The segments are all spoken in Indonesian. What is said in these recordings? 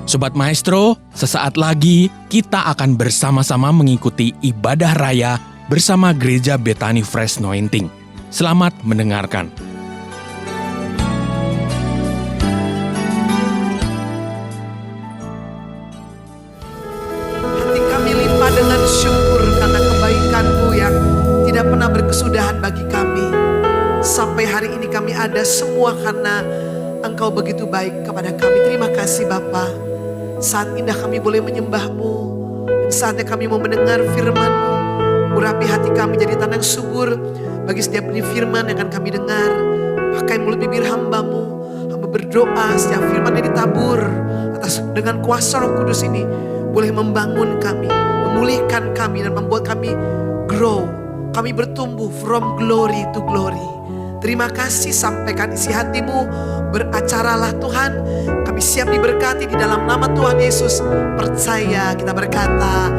Sobat Maestro, sesaat lagi kita akan bersama-sama mengikuti ibadah raya bersama Gereja Bethany Fresh Anointing. Selamat mendengarkan. Hati kami limpah dengan syukur karena kebaikan-Mu yang tidak pernah berkesudahan bagi kami. Sampai hari ini kami ada semua karena Engkau begitu baik kepada kami. Terima kasih Bapa. Saat indah kami boleh menyembah-Mu. Dan saatnya kami mau mendengar firman-Mu. Urapi hati kami jadi tanah yang subur bagi setiap benih firman yang akan kami dengar. Pakai mulut bibir hamba-Mu. Hamba berdoa setiap firman yang ditabur atas dengan kuasa Roh Kudus ini boleh membangun kami, memulihkan kami dan membuat kami grow. Kami bertumbuh from glory to glory. Terima kasih, sampaikan isi hati-Mu, beracaralah Tuhan. Kami siap diberkati di dalam nama Tuhan Yesus. Percaya kita berkata,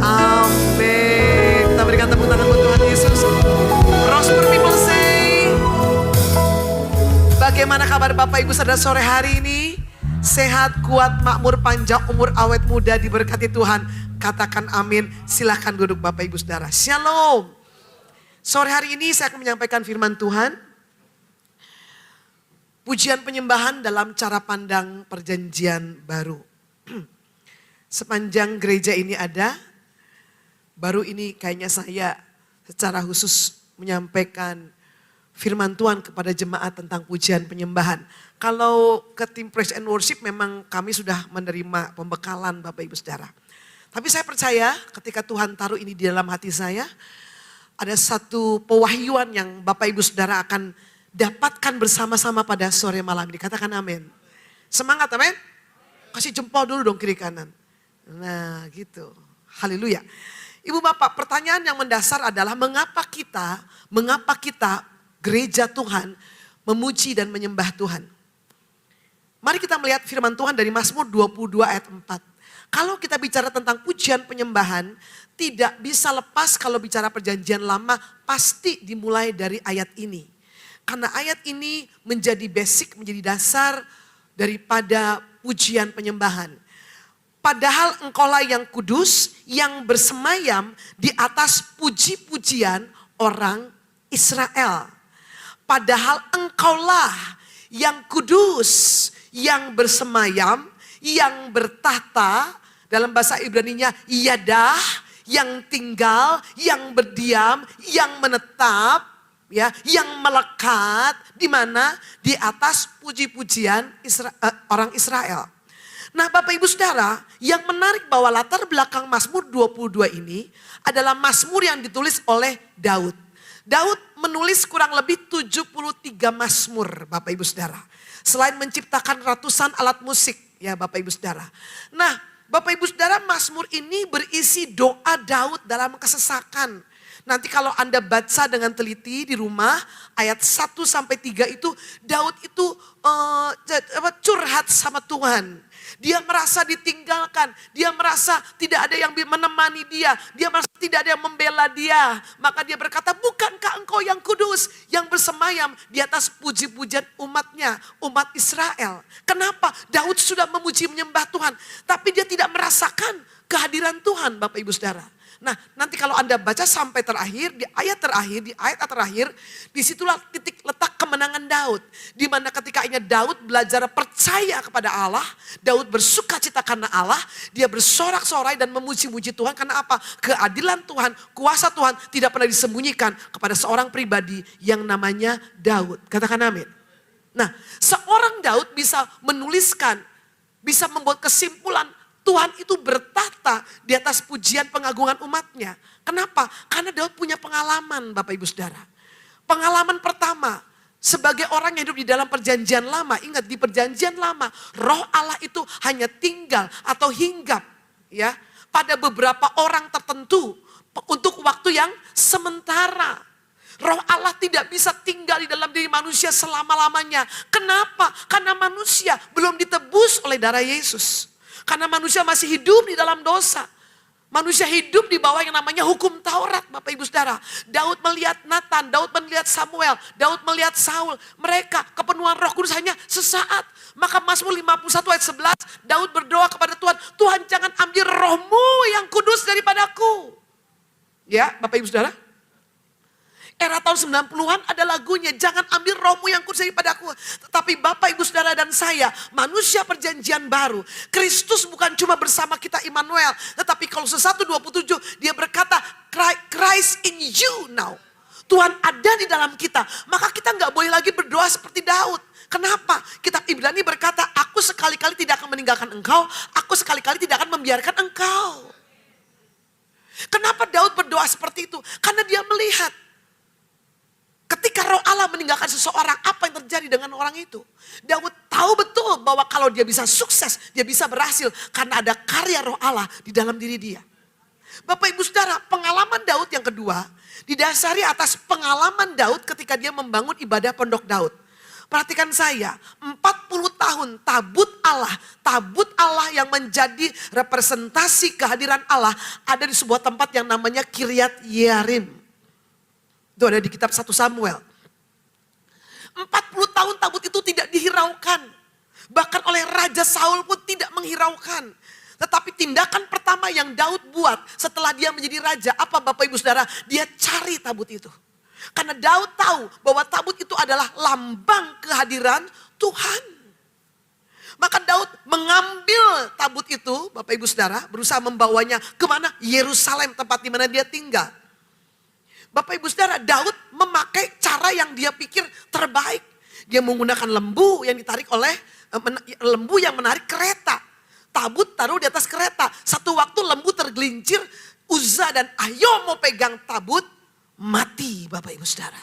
amin. Kita berikan tepuk tangan buat Tuhan Yesus. Prosper people say. Bagaimana kabar Bapak Ibu Saudara sore hari ini? Sehat, kuat, makmur, panjang umur, awet muda, diberkati Tuhan. Katakan amin. Silahkan duduk Bapak Ibu Saudara. Shalom. Sore hari ini saya akan menyampaikan firman Tuhan. Pujian penyembahan dalam cara pandang perjanjian baru. Sepanjang gereja ini ada, baru ini kayaknya saya secara khusus menyampaikan firman Tuhan kepada jemaat tentang pujian penyembahan. Kalau ke tim Praise and Worship memang kami sudah menerima pembekalan Bapak Ibu Saudara. Tapi saya percaya ketika Tuhan taruh ini di dalam hati saya, ada satu pewahyuan yang Bapak Ibu Saudara akan dapatkan bersama-sama pada sore malam ini. Katakan amin. Semangat amin. Kasih jempol dulu dong kiri kanan. Nah gitu. Haleluya. Ibu bapak, pertanyaan yang mendasar adalah mengapa kita gereja Tuhan memuji dan menyembah Tuhan. Mari kita melihat firman Tuhan dari Mazmur 22 ayat 4. Kalau kita bicara tentang pujian penyembahan, tidak bisa lepas kalau bicara perjanjian lama pasti dimulai dari ayat ini. Karena ayat ini menjadi basic, menjadi dasar daripada pujian penyembahan. Padahal engkaulah yang kudus, yang bersemayam di atas puji-pujian orang Israel. Padahal engkaulah yang kudus, yang bersemayam, yang bertahta, dalam bahasa Ibraninya yadah, yang tinggal, yang berdiam, yang menetap, ya, yang melekat di mana? Di atas puji-pujian orang Israel. Nah, Bapak Ibu Saudara, yang menarik bahwa latar belakang Mazmur 22 ini adalah Mazmur yang ditulis oleh Daud. Daud menulis kurang lebih 73 Mazmur, Bapak Ibu Saudara. Selain menciptakan ratusan alat musik, ya Bapak Ibu Saudara. Nah, Bapak Ibu Saudara, Mazmur ini berisi doa Daud dalam kesesakan. Nanti kalau Anda baca dengan teliti di rumah, ayat 1-3 itu, Daud itu curhat sama Tuhan. Dia merasa ditinggalkan, dia merasa tidak ada yang menemani dia merasa tidak ada yang membela dia. Maka dia berkata, bukankah engkau yang kudus, yang bersemayam di atas puji-pujian umatnya, umat Israel. Kenapa? Daud sudah memuji menyembah Tuhan, tapi dia tidak merasakan kehadiran Tuhan Bapak Ibu Saudara. Nah, nanti kalau Anda baca sampai terakhir, di ayat terakhir, disitulah titik letak kemenangan Daud. Di mana ketika Daud belajar percaya kepada Allah, Daud bersuka cita karena Allah, dia bersorak-sorai dan memuji-muji Tuhan. Karena apa? Keadilan Tuhan, kuasa Tuhan tidak pernah disembunyikan kepada seorang pribadi yang namanya Daud. Katakan amin. Nah, seorang Daud bisa menuliskan, bisa membuat kesimpulan, Tuhan itu bertahta di atas pujian pengagungan umatnya. Kenapa? Karena Daud punya pengalaman Bapak Ibu Saudara. Pengalaman pertama, sebagai orang yang hidup di dalam perjanjian lama. Ingat, di perjanjian lama, roh Allah itu hanya tinggal atau hinggap ya pada beberapa orang tertentu untuk waktu yang sementara. Roh Allah tidak bisa tinggal di dalam diri manusia selama-lamanya. Kenapa? Karena manusia belum ditebus oleh darah Yesus. Karena manusia masih hidup di dalam dosa. Manusia hidup di bawah yang namanya hukum Taurat, Bapak Ibu Saudara. Daud melihat Nathan, Daud melihat Samuel, Daud melihat Saul. Mereka kepenuhan Roh Kudus hanya sesaat. Maka Mazmur 51 ayat 11, Daud berdoa kepada Tuhan, Tuhan jangan ambil rohmu yang kudus daripadaku. Ya, Bapak Ibu Saudara. Era tahun 90-an ada lagunya, jangan ambil rohmu yang kudus daripadaku. Tetapi Bapak, Ibu, Saudara dan saya, manusia perjanjian baru. Kristus bukan cuma bersama kita Immanuel. Tetapi kalau 1:27 dia berkata, Christ in you now. Tuhan ada di dalam kita. Maka kita gak boleh lagi berdoa seperti Daud. Kenapa? Kitab Ibrani berkata, aku sekali-kali tidak akan meninggalkan engkau. Aku sekali-kali tidak akan membiarkan engkau. Kenapa Daud berdoa seperti itu? Karena dia melihat. Ketika Roh Allah meninggalkan seseorang, apa yang terjadi dengan orang itu? Daud tahu betul bahwa kalau dia bisa sukses, dia bisa berhasil. Karena ada karya Roh Allah di dalam diri dia. Bapak Ibu Saudara, pengalaman Daud yang kedua, didasari atas pengalaman Daud ketika dia membangun ibadah pondok Daud. Perhatikan saya, 40 tahun tabut Allah yang menjadi representasi kehadiran Allah ada di sebuah tempat yang namanya Kiryat Yearim. Itu ada di kitab 1 Samuel. 40 tahun tabut itu tidak dihiraukan. Bahkan oleh Raja Saul pun tidak menghiraukan. Tetapi tindakan pertama yang Daud buat setelah dia menjadi raja. Apa Bapak Ibu Saudara? Dia cari tabut itu. Karena Daud tahu bahwa tabut itu adalah lambang kehadiran Tuhan. Maka Daud mengambil tabut itu, Bapak Ibu Saudara, berusaha membawanya kemana? Yerusalem, tempat di mana dia tinggal. Bapak Ibu Saudara, Daud memakai cara yang dia pikir terbaik. Dia menggunakan lembu yang ditarik oleh, lembu yang menarik kereta. Tabut taruh di atas kereta. Satu waktu lembu tergelincir, Uzza dan Ahio mau pegang tabut, mati Bapak Ibu Saudara.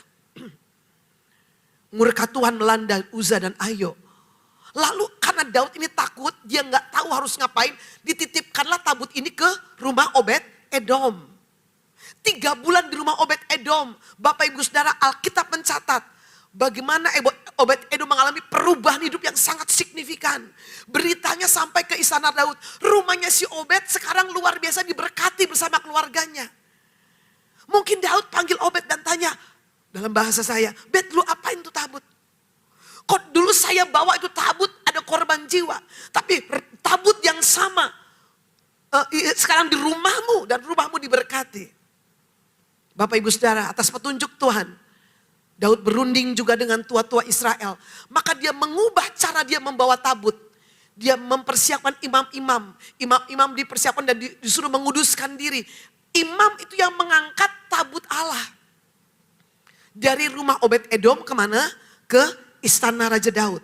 Murka Tuhan melanda Uzza dan Ahio. Lalu karena Daud ini takut, dia nggak tahu harus ngapain, dititipkanlah tabut ini ke rumah Obed Edom. 3 bulan di rumah Obed Edom. Bapak Ibu Saudara, Alkitab mencatat bagaimana Obed Edom mengalami perubahan hidup yang sangat signifikan. Beritanya sampai ke istana Daud. Rumahnya si Obed sekarang luar biasa diberkati bersama keluarganya. Mungkin Daud panggil Obed dan tanya, dalam bahasa saya, Bet, lu apain tuh tabut? Kok dulu saya bawa itu tabut ada korban jiwa. Tapi tabut yang sama sekarang di rumahmu dan rumahmu diberkati. Bapak Ibu Saudara, atas petunjuk Tuhan, Daud berunding juga dengan tua-tua Israel. Maka dia mengubah cara dia membawa tabut. Dia mempersiapkan imam-imam. Imam-imam dipersiapkan dan disuruh menguduskan diri. Imam itu yang mengangkat tabut Allah. Dari rumah Obed Edom kemana? Ke istana Raja Daud.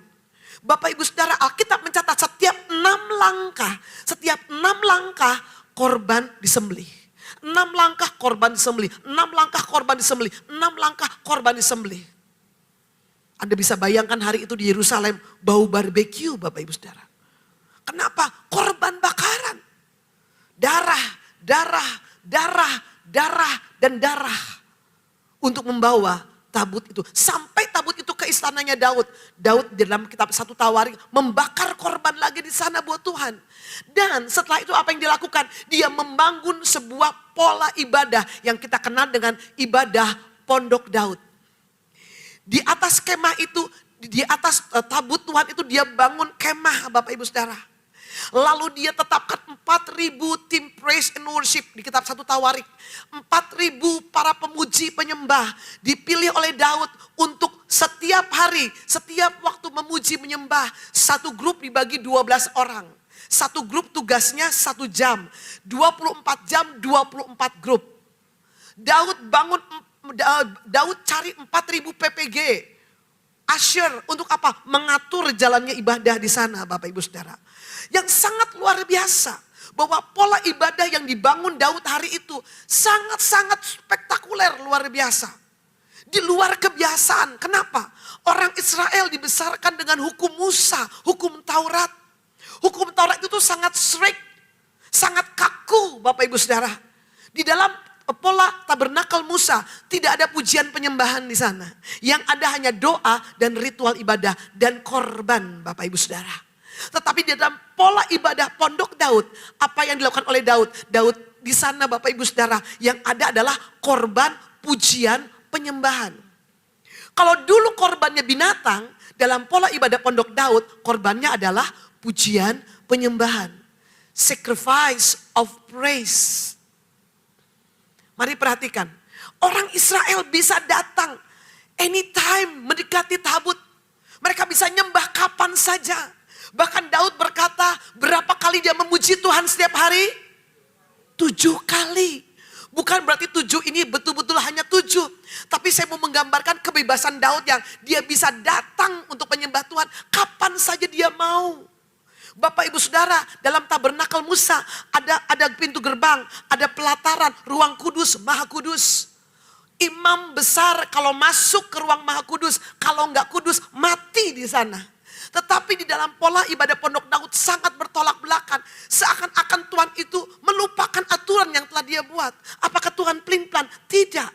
Bapak Ibu Saudara, Alkitab mencatat setiap 6 langkah korban disembelih. 6 langkah korban disembelih, 6 langkah korban disembelih, 6 langkah korban disembelih. Anda bisa bayangkan hari itu di Yerusalem bau barbeque Bapak Ibu Saudara. Kenapa? Korban bakaran. Darah, dan darah. Untuk membawa tabut itu. Sampai tabut itu ke istananya Daud. Daud dalam kitab 1 Tawarik membakar korban lagi di sana buat Tuhan. Dan setelah itu apa yang dilakukan? Dia membangun sebuah pola ibadah yang kita kenal dengan ibadah pondok Daud. Di atas kemah itu, di atas tabut Tuhan itu dia bangun kemah Bapak Ibu Saudara. Lalu dia tetapkan 4.000 tim praise and worship di kitab 1 Tawarik. 4.000 para pemuji penyembah dipilih oleh Daud untuk setiap hari, setiap waktu memuji menyembah. Satu grup dibagi 12 orang. Satu grup tugasnya 1 jam. 24 jam 24 grup. Daud cari 4.000 PPG. Usher untuk apa? Mengatur jalannya ibadah di sana Bapak Ibu Saudara. Yang sangat luar biasa. Bahwa pola ibadah yang dibangun Daud hari itu sangat-sangat spektakuler, luar biasa. Di luar kebiasaan. Kenapa? Orang Israel dibesarkan dengan hukum Musa, hukum Taurat. Hukum Taurat itu sangat strict, sangat kaku Bapak Ibu Saudara. Di dalam pola tabernakel Musa tidak ada pujian penyembahan di sana. Yang ada hanya doa dan ritual ibadah dan korban Bapak Ibu Saudara. Tetapi di dalam pola ibadah pondok Daud, apa yang dilakukan oleh Daud? Daud di sana Bapak Ibu Saudara, yang ada adalah korban pujian penyembahan. Kalau dulu korbannya binatang, dalam pola ibadah Pondok Daud, korbannya adalah pujian penyembahan. Sacrifice of praise. Mari perhatikan, orang Israel bisa datang anytime mendekati tabut. Mereka bisa nyembah kapan saja. Bahkan Daud berkata, berapa kali dia memuji Tuhan setiap hari? 7 kali. Bukan berarti 7 ini betul-betul hanya 7. Tapi saya mau menggambarkan kebebasan Daud yang dia bisa datang untuk menyembah Tuhan kapan saja dia mau. Bapak Ibu Saudara, dalam tabernakel Musa ada pintu gerbang, ada pelataran, ruang kudus, maha kudus. Imam besar kalau masuk ke ruang maha kudus, kalau enggak kudus mati di sana. Tetapi di dalam pola ibadah Pondok Daud sangat bertolak belakang. Seakan-akan Tuhan itu melupakan aturan yang telah dia buat. Apakah Tuhan pelin-pelan? Tidak.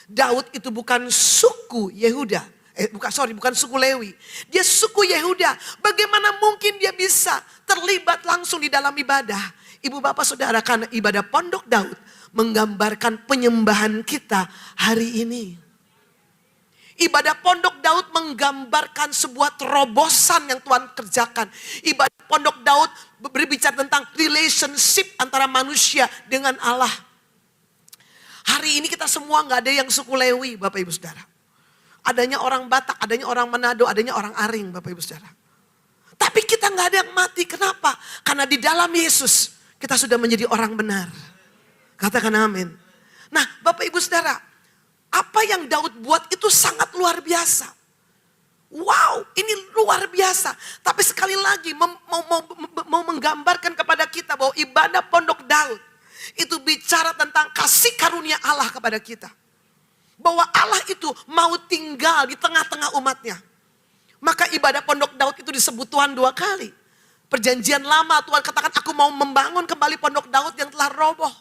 Daud itu bukan suku Yehuda. Bukan suku Lewi. Dia suku Yehuda. Bagaimana mungkin dia bisa terlibat langsung di dalam ibadah? Ibu bapak saudara, karena ibadah Pondok Daud menggambarkan penyembahan kita hari ini. Ibadah Pondok Daud menggambarkan sebuah terobosan yang Tuhan kerjakan. Ibadah Pondok Daud berbicara tentang relationship antara manusia dengan Allah. Hari ini kita semua gak ada yang suku Lewi, Bapak Ibu Saudara. Adanya orang Batak, adanya orang Manado, adanya orang Aring, Bapak Ibu Saudara. Tapi kita gak ada yang mati. Kenapa? Karena di dalam Yesus kita sudah menjadi orang benar. Katakan amin. Nah, Bapak Ibu Saudara, apa yang Daud buat itu sangat luar biasa. Wow, ini luar biasa. Tapi sekali lagi mau menggambarkan kepada kita bahwa ibadah Pondok Daud itu bicara tentang kasih karunia Allah kepada kita. Bahwa Allah itu mau tinggal di tengah-tengah umatnya. Maka ibadah Pondok Daud itu disebut Tuhan 2 kali. Perjanjian lama Tuhan katakan, aku mau membangun kembali Pondok Daud yang telah roboh.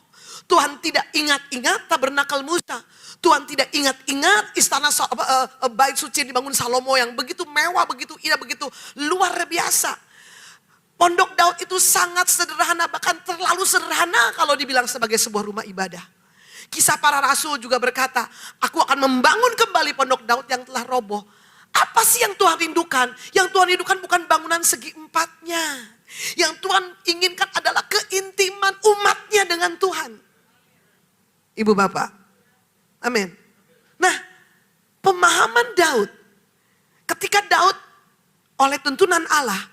Tuhan tidak ingat-ingat tabernakel Musa. Tuhan tidak ingat-ingat istana bait suci yang dibangun Salomo yang begitu mewah, begitu indah, begitu luar biasa. Pondok Daud itu sangat sederhana, bahkan terlalu sederhana kalau dibilang sebagai sebuah rumah ibadah. Kisah para Rasul juga berkata, aku akan membangun kembali Pondok Daud yang telah roboh. Apa sih yang Tuhan rindukan? Yang Tuhan rindukan bukan bangunan segi empatnya. Yang Tuhan inginkan adalah keintiman umatnya dengan Tuhan. Ibu bapak, amin. Nah, pemahaman Daud, ketika Daud oleh tuntunan Allah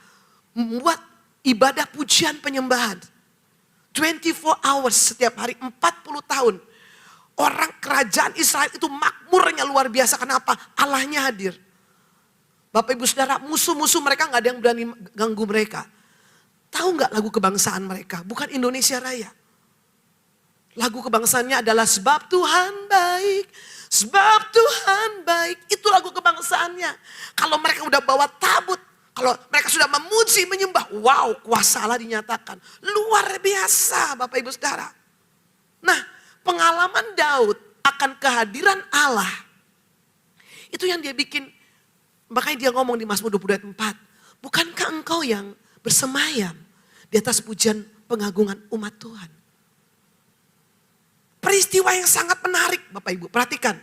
membuat ibadah pujian penyembahan 24 hours setiap hari 40 tahun. Orang kerajaan Israel itu makmurnya luar biasa. Kenapa? Allahnya hadir. Bapak Ibu Saudara, musuh-musuh mereka gak ada yang berani ganggu mereka. Tahu gak lagu kebangsaan mereka? Bukan Indonesia Raya. Lagu kebangsaannya adalah sebab Tuhan baik. Sebab Tuhan baik. Itu lagu kebangsaannya. Kalau mereka udah bawa tabut. Kalau mereka sudah memuji, menyembah. Wow, kuasa Allah dinyatakan. Luar biasa Bapak Ibu Saudara. Nah, pengalaman Daud akan kehadiran Allah. Itu yang dia bikin. Makanya dia ngomong di Mazmur 22 ayat 4. Bukankah engkau yang bersemayam di atas pujian pengagungan umat Tuhan? Peristiwa yang sangat menarik Bapak Ibu. Perhatikan.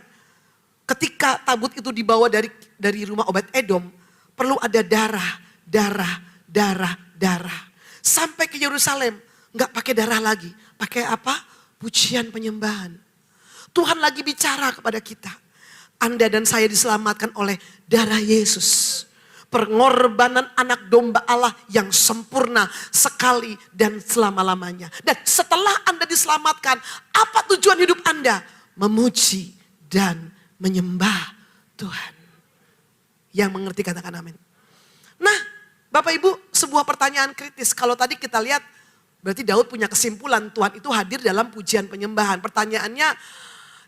Ketika tabut itu dibawa dari rumah Obed-Edom. Perlu ada darah. Sampai ke Yerusalem. Gak pakai darah lagi. Pakai apa? Pujian penyembahan. Tuhan lagi bicara kepada kita. Anda dan saya diselamatkan oleh darah Yesus. Pengorbanan anak domba Allah yang sempurna sekali dan selama-lamanya. Dan setelah Anda diselamatkan, apa tujuan hidup Anda? Memuji dan menyembah Tuhan. Yang mengerti katakan amin. Nah, Bapak Ibu, sebuah pertanyaan kritis. Kalau tadi kita lihat, berarti Daud punya kesimpulan Tuhan itu hadir dalam pujian penyembahan. Pertanyaannya,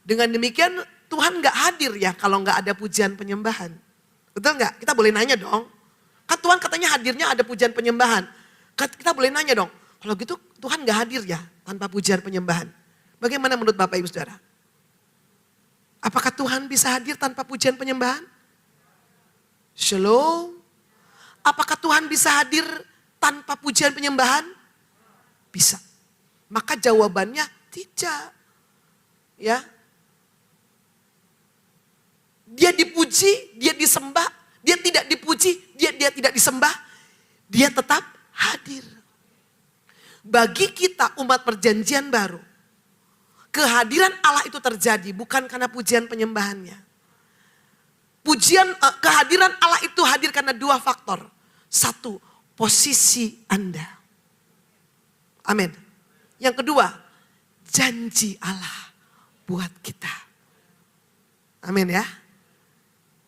dengan demikian Tuhan gak hadir ya kalau gak ada pujian penyembahan. Betul gak? Kita boleh nanya dong. Kan Tuhan katanya hadirnya ada pujian penyembahan. Kita boleh nanya dong. Kalau gitu Tuhan gak hadir ya tanpa pujian penyembahan. Bagaimana menurut Bapak Ibu Saudara? Apakah Tuhan bisa hadir tanpa pujian penyembahan? Shalom. Apakah Tuhan bisa hadir tanpa pujian penyembahan? Bisa. Maka jawabannya Tidak. Ya. Dia dipuji, dia disembah, dia tidak dipuji, dia tidak disembah, dia tetap hadir. Bagi kita umat perjanjian baru, kehadiran Allah itu terjadi bukan karena pujian penyembahannya. Kehadiran Allah itu hadir karena dua faktor. Satu, posisi Anda. Amin. Yang kedua, janji Allah buat kita. Amin ya.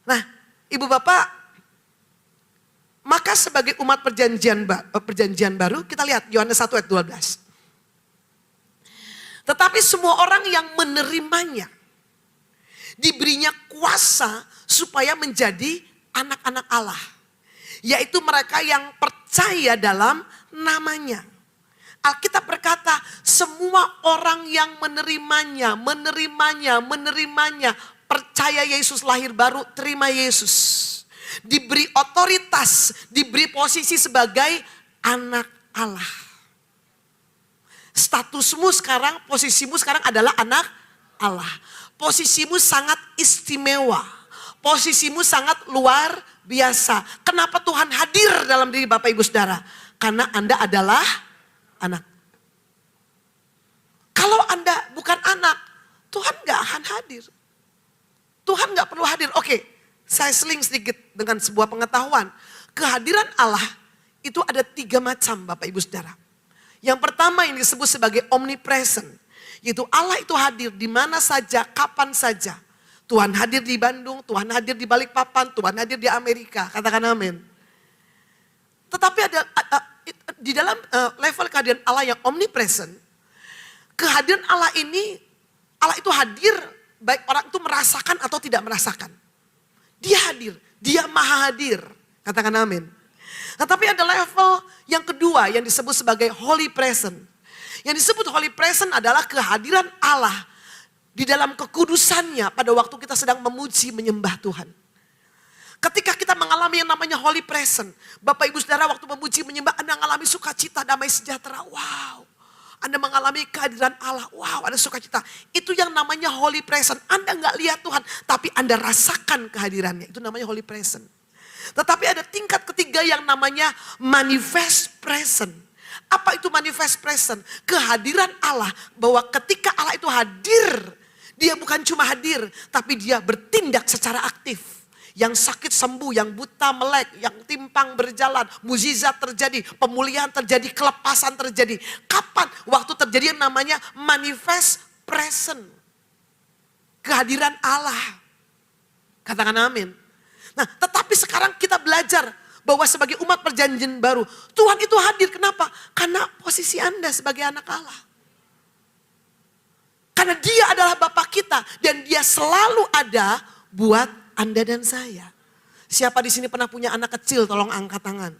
Nah, Ibu Bapak, maka sebagai umat perjanjian baru, kita lihat Yohanes 1 ayat 12. Tetapi semua orang yang menerimanya, diberinya kuasa supaya menjadi anak-anak Allah. Yaitu mereka yang percaya dalam namanya. Alkitab berkata, semua orang yang menerimanya, percaya Yesus lahir baru, terima Yesus. Diberi otoritas, diberi posisi sebagai anak Allah. Statusmu sekarang, posisimu sekarang adalah anak Allah. Posisimu sangat istimewa. Posisimu sangat luar biasa. Kenapa Tuhan hadir dalam diri Bapak Ibu Saudara? Karena Anda adalah anak. Kalau Anda bukan anak, Tuhan gak akan hadir. Tuhan gak perlu hadir. Oke, saya seling sedikit dengan sebuah pengetahuan. Kehadiran Allah itu ada 3 macam Bapak Ibu Saudara. Yang pertama yang disebut sebagai omnipresent. Yaitu Allah itu hadir di mana saja, kapan saja. Tuhan hadir di Bandung, Tuhan hadir di Balikpapan, Tuhan hadir di Amerika. Katakan amin. Tetapi ada di dalam level kehadiran Allah yang omnipresent. Kehadiran Allah ini, Allah itu hadir baik orang itu merasakan atau tidak merasakan. Dia hadir, dia maha hadir. Katakan amin. Nah, tapi ada level yang kedua yang disebut sebagai holy present. Yang disebut holy present adalah kehadiran Allah di dalam kekudusannya pada waktu kita sedang memuji menyembah Tuhan. Ketika kita mengalami yang namanya holy present, Bapak Ibu Saudara waktu memuji menyembah Anda mengalami sukacita, damai sejahtera. Wow. Anda mengalami kehadiran Allah. Wow, ada sukacita. Itu yang namanya holy present. Anda nggak lihat Tuhan, tapi Anda rasakan kehadirannya. Itu namanya holy present. Tetapi ada tingkat ketiga yang namanya manifest present. Apa itu manifest present? Kehadiran Allah, bahwa ketika Allah itu hadir, dia bukan cuma hadir, tapi dia bertindak secara aktif. Yang sakit sembuh, yang buta melek, yang timpang berjalan, mukjizat terjadi, pemulihan terjadi, kelepasan terjadi. Kapan? Waktu terjadi yang namanya manifest present. Kehadiran Allah. Katakan amin. Nah, tetapi sekarang kita belajar bahwa sebagai umat perjanjian baru, Tuhan itu hadir. Kenapa? Karena posisi Anda sebagai anak Allah. Karena dia adalah Bapa kita dan dia selalu ada buat Anda dan saya. Siapa di sini pernah punya anak kecil? Tolong angkat tangan.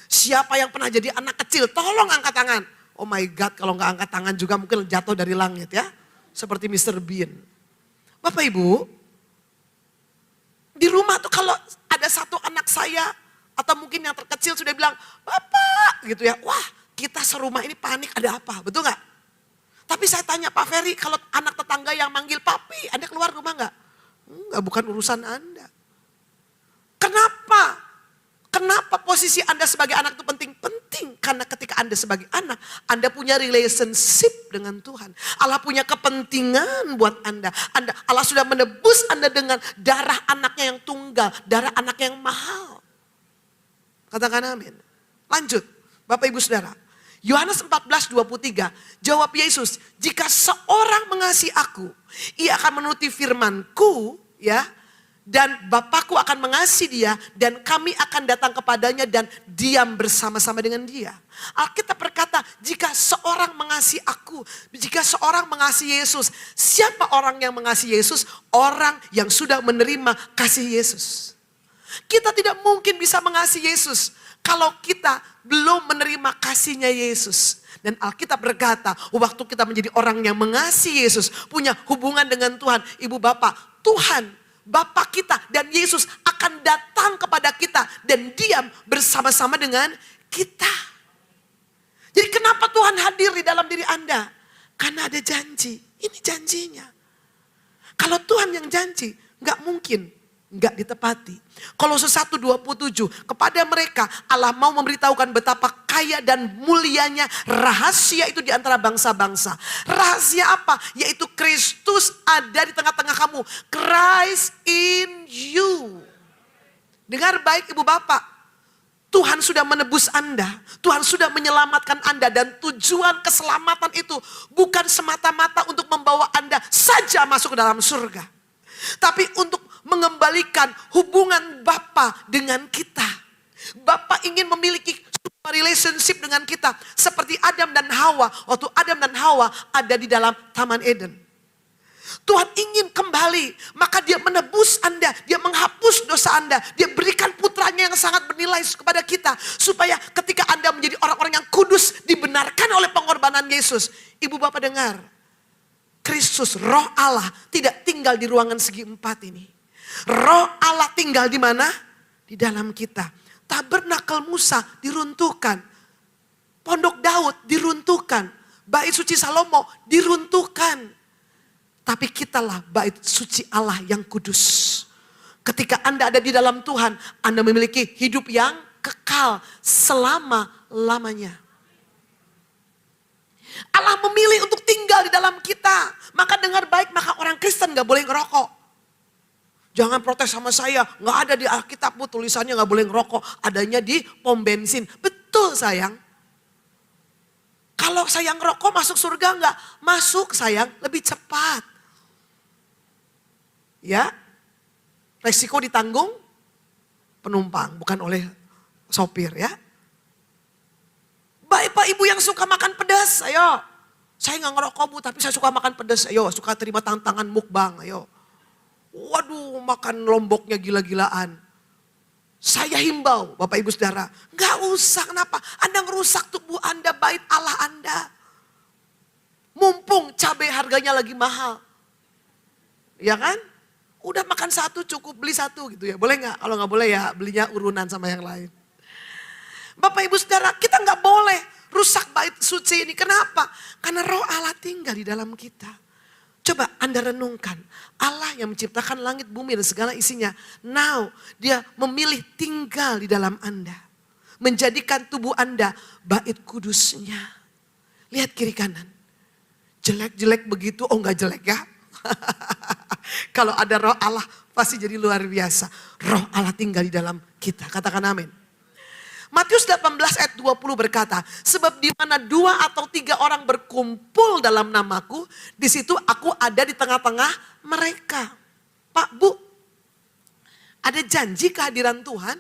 Siapa yang pernah jadi anak kecil? Tolong angkat tangan. Oh my God, kalau nggak angkat tangan juga mungkin jatuh dari langit ya. Seperti Mr. Bean. Bapak Ibu, di rumah tuh kalau ada satu anak saya atau mungkin yang terkecil sudah bilang, Bapak gitu ya. Wah, kita serumah ini panik, ada apa? Betul nggak? Tapi saya tanya Pak Ferry, kalau anak tetangga yang manggil papi, Anda keluar rumah nggak? Enggak, bukan urusan Anda. Kenapa? Kenapa posisi Anda sebagai anak itu penting? Penting karena ketika Anda sebagai anak, Anda punya relationship dengan Tuhan. Allah punya kepentingan buat Anda. Allah sudah menebus Anda dengan darah anaknya yang tunggal, darah anaknya yang mahal. Katakan amin. Lanjut, Bapak Ibu Saudara. Yohanes 14:23, jawab Yesus, jika seorang mengasihi aku, ia akan menuruti firman-Ku, ya, dan Bapakku akan mengasihi dia, dan kami akan datang kepadanya dan diam bersama-sama dengan dia. Alkitab berkata, jika seorang mengasihi aku, jika seorang mengasihi Yesus, siapa orang yang mengasihi Yesus? Orang yang sudah menerima kasih Yesus. Kita tidak mungkin bisa mengasihi Yesus kalau kita belum menerima kasihnya Yesus. Dan Alkitab berkata, waktu kita menjadi orang yang mengasihi Yesus, punya hubungan dengan Tuhan, Ibu Bapak, Tuhan, Bapa kita dan Yesus akan datang kepada kita dan diam bersama-sama dengan kita. Jadi kenapa Tuhan hadir di dalam diri Anda? Karena ada janji. Ini janjinya. Kalau Tuhan yang janji, nggak mungkin nggak ditepati. Kolose 1:27, kepada mereka Allah mau memberitahukan betapa kaya dan mulianya rahasia itu di antara bangsa-bangsa. Rahasia apa? Yaitu Kristus ada di tengah-tengah kamu. Christ in you. Dengar baik Ibu Bapak. Tuhan sudah menebus Anda. Tuhan sudah menyelamatkan Anda. Dan tujuan keselamatan itu bukan semata-mata untuk membawa Anda saja masuk ke dalam surga. Tapi untuk mengembalikan hubungan Bapa dengan kita. Bapa ingin memiliki relationship dengan kita. Seperti Adam dan Hawa. Waktu Adam dan Hawa ada di dalam Taman Eden. Tuhan ingin kembali, maka dia menebus Anda, dia menghapus dosa Anda, dia berikan putranya yang sangat bernilai kepada kita. Supaya ketika Anda menjadi orang-orang yang kudus, dibenarkan oleh pengorbanan Yesus. Ibu Bapak dengar, Kristus, roh Allah tidak tinggal di ruangan segi empat ini. Roh Allah tinggal di mana? Di dalam kita. Tabernakel Musa diruntuhkan. Pondok Daud diruntuhkan. Bait suci Salomo diruntuhkan. Tapi kitalah bait suci Allah yang kudus. Ketika Anda ada di dalam Tuhan, Anda memiliki hidup yang kekal selama-lamanya. Allah memilih untuk tinggal di dalam kita. Maka dengar baik, maka orang Kristen gak boleh ngerokok. Jangan protes sama saya, gak ada di Alkitabmu tulisannya gak boleh ngerokok. Adanya di pom bensin. Betul sayang. Kalau saya ngerokok masuk surga enggak? Masuk sayang, lebih cepat. Ya, resiko ditanggung penumpang, bukan oleh sopir ya. Bapak Ibu yang suka makan pedas, ayo. Saya nggak ngerokok Bu, tapi saya suka makan pedas, ayo. Suka terima tantangan mukbang, ayo. Waduh, makan lomboknya gila-gilaan. Saya himbau Bapak Ibu Saudara, nggak usah, kenapa? Anda ngerusak tubuh Anda, bait Allah Anda. Mumpung cabai harganya lagi mahal. Ya kan? Udah makan satu cukup, beli satu gitu ya. Boleh nggak? Kalau nggak boleh ya belinya urunan sama yang lain. Bapak Ibu Saudara, kita nggak boleh rusak bait suci ini. Kenapa? Karena roh Allah tinggal di dalam kita. Coba Anda renungkan. Allah yang menciptakan langit, bumi dan segala isinya. Now dia memilih tinggal di dalam Anda. Menjadikan tubuh Anda bait kudusnya. Lihat kiri kanan. Jelek-jelek begitu, oh nggak jelek ya. Kalau ada roh Allah pasti jadi luar biasa. Roh Allah tinggal di dalam kita. Katakan amin. Matius 18 ayat 20 berkata, sebab di mana 2 atau 3 orang berkumpul dalam namaku, di situ aku ada di tengah-tengah mereka. Pak, Bu, ada janji kehadiran Tuhan?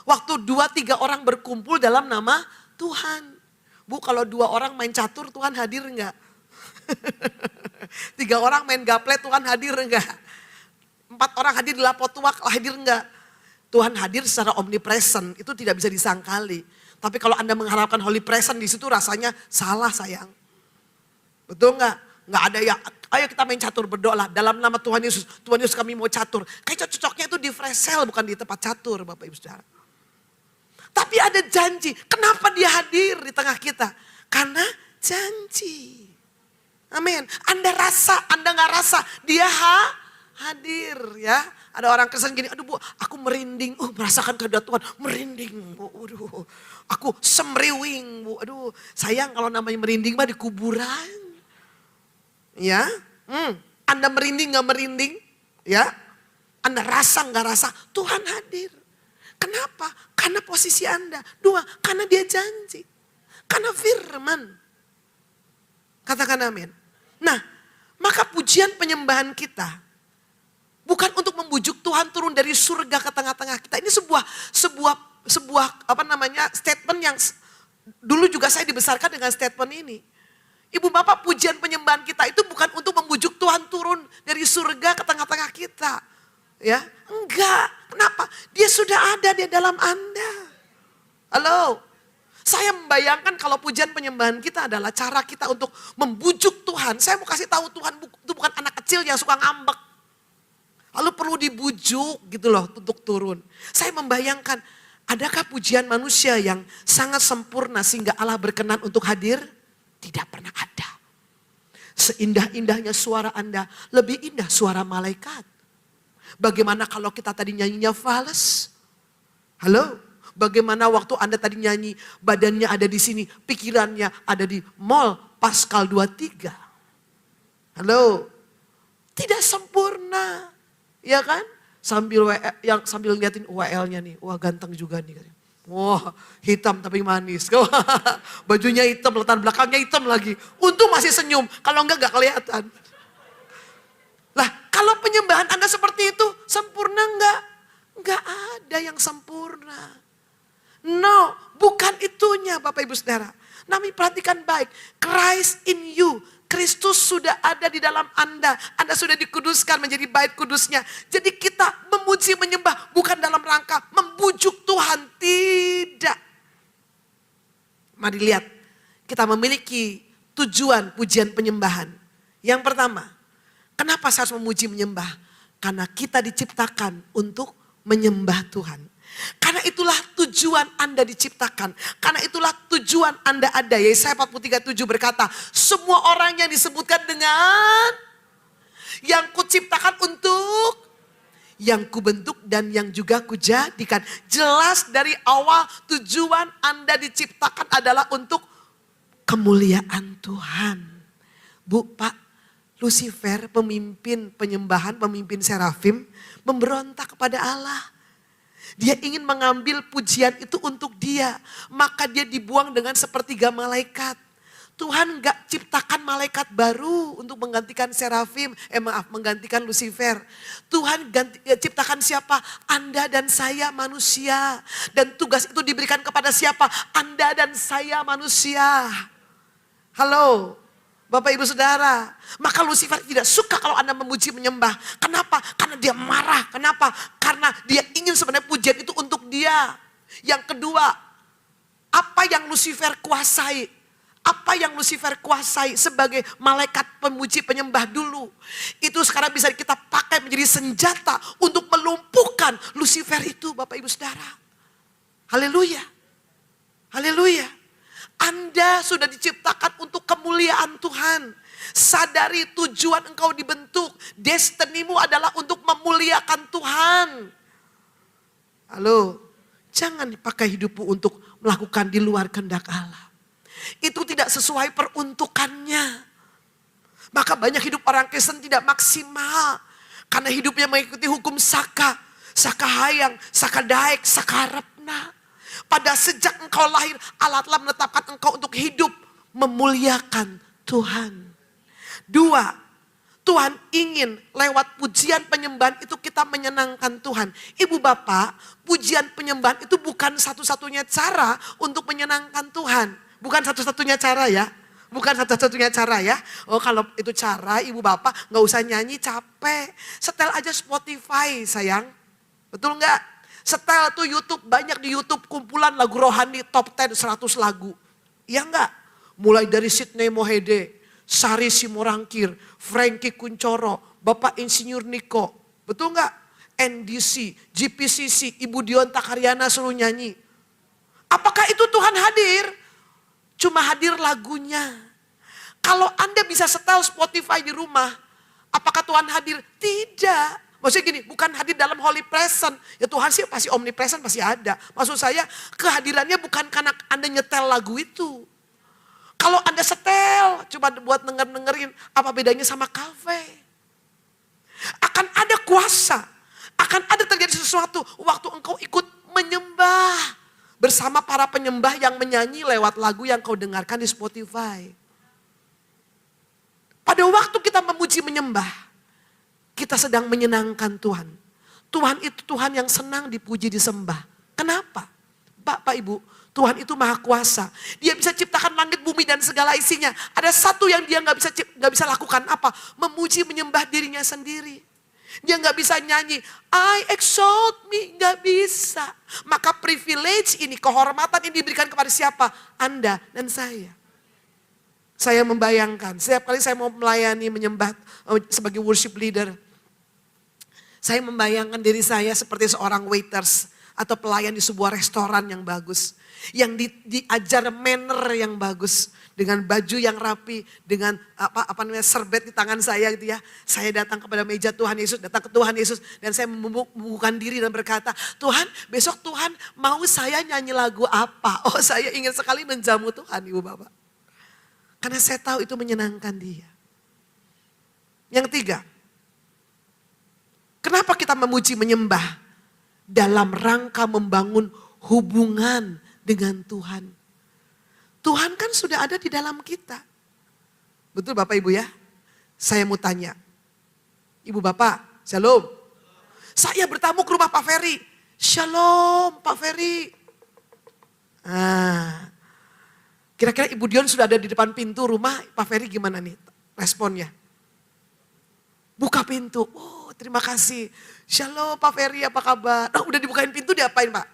Waktu 2-3 orang berkumpul dalam nama Tuhan. Bu, kalau 2 orang main catur, Tuhan hadir enggak? 3 orang main gaple, Tuhan hadir enggak? 4 orang hadir di lapotuak, hadir enggak? Tuhan hadir secara omnipresent, itu tidak bisa disangkali. Tapi kalau Anda mengharapkan holy present di situ rasanya salah sayang. Betul enggak? Enggak ada ya, ayo kita main catur, berdoa lah dalam nama Tuhan Yesus. Tuhan Yesus kami mau catur. Kayak cocoknya itu di fresh sale bukan di tempat catur Bapak Ibu Saudara. Tapi ada janji, kenapa dia hadir di tengah kita? Karena janji. Amin. Anda rasa, Anda gak rasa, dia hadir ya. Ada orang Kristen gini, aduh Bu, aku merinding, merasakan kehendak Tuhan, merinding Bu, aduh, aku semriwing Bu, aduh, sayang kalau namanya merinding mah di kuburan, ya, Anda merinding gak merinding, ya, Anda rasa gak rasa, Tuhan hadir. Kenapa? Karena posisi Anda. 2, karena dia janji, karena firman. Katakan amin. Nah, maka pujian penyembahan kita bukan untuk membujuk Tuhan turun dari surga ke tengah-tengah kita. Ini sebuah statement yang dulu juga saya dibesarkan dengan statement ini. Ibu Bapak, pujian penyembahan kita itu bukan untuk membujuk Tuhan turun dari surga ke tengah-tengah kita. Ya, enggak. Kenapa? Dia sudah ada di dalam Anda. Halo. Saya membayangkan kalau pujian penyembahan kita adalah cara kita untuk membujuk Tuhan. Saya mau kasih tahu Tuhan itu bukan anak kecil yang suka ngambek. Lalu perlu dibujuk gitu loh untuk turun. Saya membayangkan Adakah pujian manusia yang sangat sempurna sehingga Allah berkenan untuk hadir? Tidak pernah ada. Seindah-indahnya suara Anda, lebih indah suara malaikat. Bagaimana kalau kita tadi nyanyinya fals? Halo? Bagaimana waktu Anda tadi nyanyi, badannya ada di sini, pikirannya ada di mall Pascal 23. Halo? Tidak sempurna. Ya kan? Sambil liatin WL-nya nih. Wah, ganteng juga nih. Wah, hitam tapi manis. Bajunya hitam, latar belakangnya hitam lagi. Untung masih senyum. Kalau enggak kelihatan. Lah, kalau penyembahan Anda seperti itu, sempurna enggak? Enggak ada yang sempurna. No, bukan itunya Bapak Ibu Saudara. Nami perhatikan baik. Christ in you. Kristus sudah ada di dalam Anda. Anda sudah dikuduskan menjadi bait kudusnya. Jadi kita memuji menyembah bukan dalam rangka membujuk Tuhan. Tidak. Mari lihat. Kita memiliki tujuan pujian penyembahan. Yang pertama. Kenapa saya harus memuji menyembah? Karena kita diciptakan untuk menyembah Tuhan. Karena itulah tujuan Anda diciptakan. Karena itulah tujuan Anda ada. Yesaya 43:7 berkata, semua orang yang disebutkan dengan yang kuciptakan untuk, yang kubentuk dan yang juga kujadikan. Jelas dari awal tujuan Anda diciptakan adalah untuk kemuliaan Tuhan. Bu, Pak, Lucifer, pemimpin penyembahan, pemimpin serafim, memberontak kepada Allah. Dia ingin mengambil pujian itu untuk dia. Maka dia dibuang dengan sepertiga malaikat. Tuhan gak ciptakan malaikat baru untuk menggantikan serafim. Menggantikan Lucifer. Tuhan ciptakan siapa? Anda dan saya manusia. Dan tugas itu diberikan kepada siapa? Anda dan saya manusia. Halo. Bapak Ibu Saudara, maka Lucifer tidak suka kalau Anda memuji menyembah. Kenapa? Karena dia marah. Kenapa? Karena dia ingin sebenarnya pujian itu untuk dia. Yang kedua, apa yang Lucifer kuasai? Apa yang Lucifer kuasai sebagai malaikat pemuji penyembah dulu. Itu sekarang bisa kita pakai menjadi senjata untuk melumpuhkan Lucifer itu Bapak Ibu Saudara. Haleluya. Haleluya. Anda sudah diciptakan untuk kemuliaan Tuhan. Sadari tujuan engkau dibentuk. Destinimu adalah untuk memuliakan Tuhan. Halo, jangan dipakai hidupmu untuk melakukan di luar kehendak Allah. Itu tidak sesuai peruntukannya. Maka banyak hidup orang Kristen tidak maksimal. Karena hidupnya mengikuti hukum Saka. Saka Hayang, Saka Daek, Saka Repna. Pada sejak engkau lahir, Allah telah menetapkan engkau untuk hidup memuliakan Tuhan. Dua, Tuhan ingin lewat pujian penyembahan itu kita menyenangkan Tuhan. Ibu bapak, pujian penyembahan itu bukan satu-satunya cara untuk menyenangkan Tuhan. Bukan satu-satunya cara ya. Bukan satu-satunya cara ya. Oh kalau itu cara ibu bapak gak usah nyanyi capek. Setel aja Spotify sayang. Betul gak? Setel tuh YouTube, banyak di YouTube kumpulan lagu rohani top 10 100 lagu. Iya enggak? Mulai dari Sidney Mohede, Sari Simorangkir, Frankie Kuncoro, Bapak Insinyur Niko. Betul enggak? NDC, GPCC, Ibu Dion Takaryana suruh nyanyi. Apakah itu Tuhan hadir? Cuma hadir lagunya. Kalau Anda bisa setel Spotify di rumah, apakah Tuhan hadir? Tidak. Maksudnya gini, bukan hadir dalam holy presence. Ya Tuhan sih pasti omnipresent, pasti ada. Maksud saya kehadirannya bukan karena Anda nyetel lagu itu. Kalau Anda setel, cuma buat dengerin, apa bedanya sama kafe? Akan ada kuasa, akan ada terjadi sesuatu waktu engkau ikut menyembah. Bersama para penyembah yang menyanyi lewat lagu yang kau dengarkan di Spotify. Pada waktu kita memuji menyembah, kita sedang menyenangkan Tuhan. Tuhan itu Tuhan yang senang dipuji disembah. Kenapa? Bapak Ibu, Tuhan itu maha kuasa. Dia bisa ciptakan langit bumi dan segala isinya. Ada satu yang dia gak bisa lakukan apa? Memuji menyembah dirinya sendiri. Dia gak bisa nyanyi, I exalt me, gak bisa. Maka privilege ini, kehormatan ini diberikan kepada siapa? Anda dan saya. Saya membayangkan, setiap kali saya mau melayani menyembah sebagai worship leader. Saya membayangkan diri saya seperti seorang waiters. Atau pelayan di sebuah restoran yang bagus. Yang diajar manner yang bagus. Dengan baju yang rapi, dengan apa namanya serbet di tangan saya gitu ya. Saya datang kepada meja Tuhan Yesus, datang ke Tuhan Yesus. Dan saya membukakan diri dan berkata, Tuhan besok Tuhan mau saya nyanyi lagu apa? Oh saya ingin sekali menjamu Tuhan Ibu Bapak. Karena saya tahu itu menyenangkan dia. Yang tiga, kenapa kita memuji menyembah? Dalam rangka membangun hubungan dengan Tuhan. Tuhan kan sudah ada di dalam kita. Betul Bapak Ibu ya? Saya mau tanya. Ibu Bapak, shalom. Saya bertamu ke rumah Pak Ferry. Shalom Pak Ferry. Kira-kira Ibu Dion sudah ada di depan pintu rumah Pak Ferry gimana nih responnya? Buka pintu. Oh terima kasih. Shalom Pak Ferry apa kabar? Oh, udah dibukain pintu diapain Pak?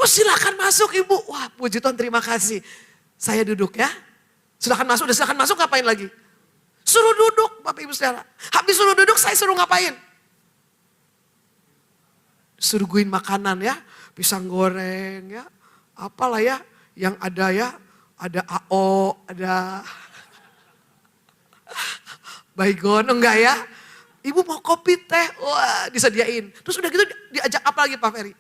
Oh silakan masuk Ibu. Wah puji Tuhan terima kasih. Saya duduk ya. Silakan masuk, udah silakan masuk ngapain lagi? Suruh duduk Bapak Ibu Saudara. Habis suruh duduk saya suruh ngapain? Suruhin makanan ya. Pisang goreng ya. Apalah ya yang ada ya. Ada AO, ada baygon, enggak ya? Ibu mau kopi teh, wah disediain. Terus udah gitu diajak apa lagi Pak Ferry?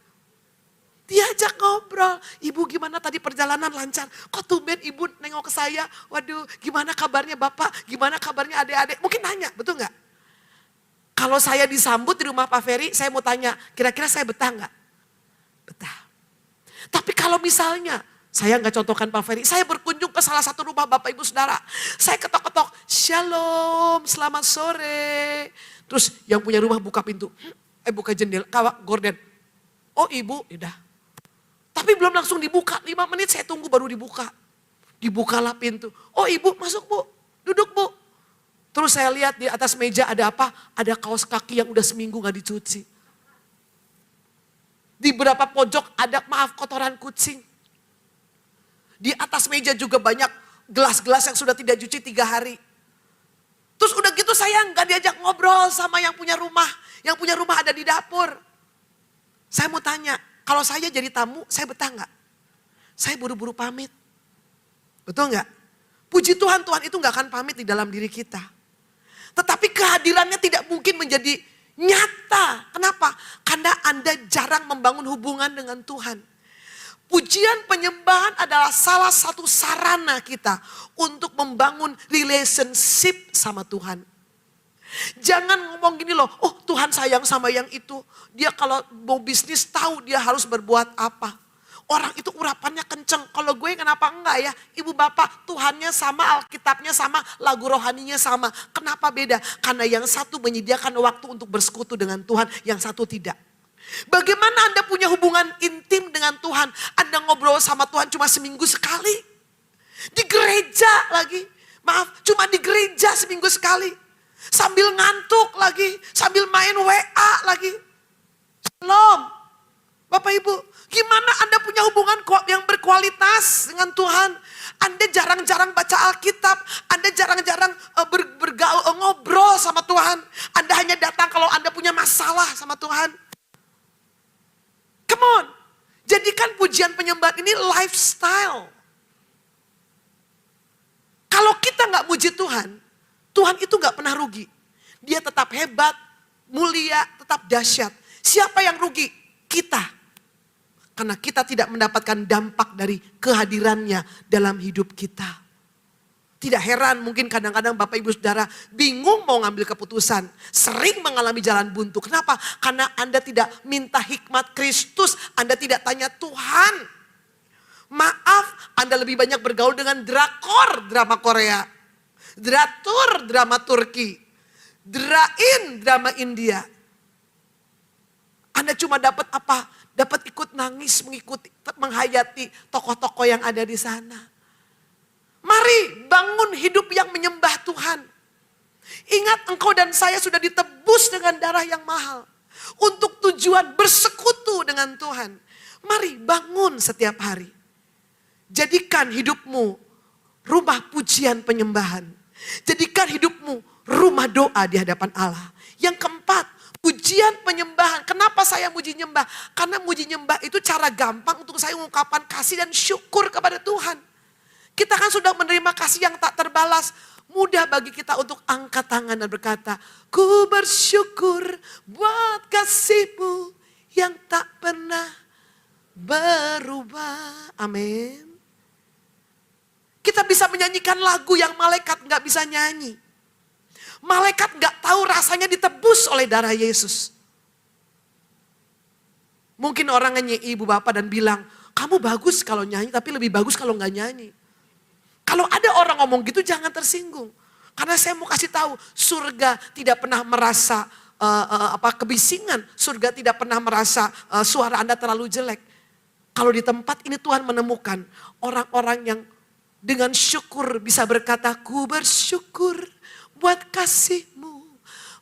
Diajak ngobrol, ibu gimana tadi perjalanan lancar? Kok tumben ibu nengok ke saya? Waduh gimana kabarnya bapak? Gimana kabarnya adik-adik? Mungkin nanya, betul nggak? Kalau saya disambut di rumah Pak Ferry, saya mau tanya, kira-kira saya betah nggak? Betah. Tapi kalau misalnya, saya nggak contohkan Pak Ferry, saya berkunjung ke salah satu rumah Bapak Ibu Saudara. Saya ketok-ketok, shalom, selamat sore. Terus yang punya rumah buka pintu, buka jendela, gorden. Oh ibu, udah. Tapi belum langsung dibuka, 5 menit saya tunggu baru dibuka. Dibukalah pintu. Oh ibu masuk bu, duduk bu. Terus saya lihat di atas meja ada apa? Ada kaos kaki yang udah seminggu gak dicuci. Di beberapa pojok ada kotoran kucing. Di atas meja juga banyak gelas-gelas yang sudah tidak dicuci 3 hari. Terus udah gitu saya gak diajak ngobrol sama yang punya rumah. Yang punya rumah ada di dapur. Saya mau tanya, kalau saya jadi tamu, saya betah nggak? Saya buru-buru pamit. Betul nggak? Puji Tuhan, Tuhan itu nggak akan pamit di dalam diri kita. Tetapi kehadirannya tidak mungkin menjadi nyata. Kenapa? Karena Anda jarang membangun hubungan dengan Tuhan. Pujian penyembahan adalah salah satu sarana kita untuk membangun relationship sama Tuhan. Jangan ngomong gini loh, oh Tuhan sayang sama yang itu. Dia kalau mau bisnis tahu dia harus berbuat apa. Orang itu urapannya kenceng, kalau gue kenapa enggak ya? Ibu bapak Tuhannya sama, Alkitabnya sama, lagu rohaninya sama. Kenapa beda? Karena yang satu menyediakan waktu untuk bersekutu dengan Tuhan, yang satu tidak. Bagaimana Anda punya hubungan intim dengan Tuhan? Anda ngobrol sama Tuhan cuma seminggu sekali. Di gereja lagi, maaf cuma di gereja seminggu sekali. Sambil ngantuk lagi, sambil main WA lagi. Shalom, Bapak Ibu, gimana Anda punya hubungan yang berkualitas dengan Tuhan? Anda jarang-jarang baca Alkitab, Anda jarang-jarang bergaul, ngobrol sama Tuhan. Anda hanya datang kalau Anda punya masalah sama Tuhan. Come on, jadikan pujian penyembahan ini lifestyle. Kalau kita nggak muji Tuhan, Tuhan itu gak pernah rugi. Dia tetap hebat, mulia, tetap dahsyat. Siapa yang rugi? Kita. Karena kita tidak mendapatkan dampak dari kehadirannya dalam hidup kita. Tidak heran mungkin kadang-kadang Bapak Ibu Saudara bingung mau ngambil keputusan. Sering mengalami jalan buntu. Kenapa? Karena Anda tidak minta hikmat Kristus. Anda tidak tanya Tuhan. Maaf, Anda lebih banyak bergaul dengan drakor, drama Korea. Dratur, drama Turki. Drain, drama India. Anda cuma dapat apa? Dapat ikut nangis, mengikuti, menghayati tokoh-tokoh yang ada di sana. Mari bangun hidup yang menyembah Tuhan. Ingat engkau dan saya sudah ditebus dengan darah yang mahal. Untuk tujuan bersekutu dengan Tuhan. Mari bangun setiap hari. Jadikan hidupmu rumah pujian penyembahan. Jadikan hidupmu rumah doa di hadapan Allah. Yang keempat, puji Pujian penyembahan. Kenapa saya muji nyembah? Karena muji nyembah itu cara gampang untuk saya mengungkapkan kasih dan syukur kepada Tuhan. Kita kan sudah menerima kasih yang tak terbalas. Mudah bagi kita untuk angkat tangan dan berkata, ku bersyukur buat kasih-Mu yang tak pernah berubah. Amin. Kita bisa menyanyikan lagu yang malaikat gak bisa nyanyi. Malaikat gak tahu rasanya ditebus oleh darah Yesus. Mungkin orang nyanyi ibu bapak dan bilang, kamu bagus kalau nyanyi tapi lebih bagus kalau gak nyanyi. Kalau ada orang ngomong gitu jangan tersinggung. Karena saya mau kasih tahu, surga tidak pernah merasa kebisingan. Surga tidak pernah merasa suara Anda terlalu jelek. Kalau di tempat ini Tuhan menemukan orang-orang yang dengan syukur bisa berkata, ku bersyukur buat kasih-Mu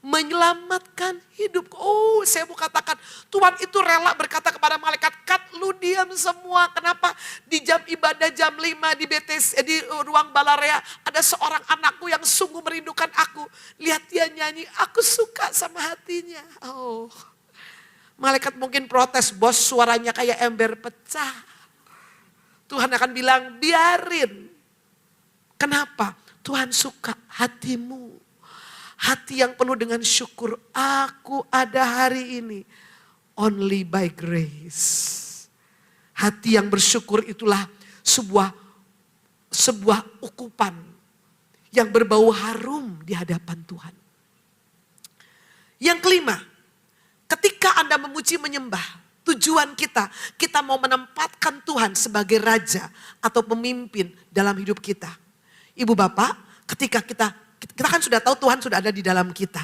menyelamatkan hidupku. Oh, saya mau katakan, Tuhan itu rela berkata kepada malaikat, kat lu diam semua. Kenapa? Di jam ibadah jam 5 di ruang balarea ada seorang anakku yang sungguh merindukan aku. Lihat dia nyanyi, aku suka sama hatinya. Oh, malaikat mungkin protes, bos suaranya kayak ember pecah. Tuhan akan bilang, biarin. Kenapa? Tuhan suka hatimu. Hati yang penuh dengan syukur. Aku ada hari ini only by grace. Hati yang bersyukur itulah sebuah ukupan yang berbau harum di hadapan Tuhan. Yang kelima, ketika Anda memuji menyembah, tujuan kita mau menempatkan Tuhan sebagai raja atau pemimpin dalam hidup kita. Ibu bapak, ketika kita kan sudah tahu Tuhan sudah ada di dalam kita.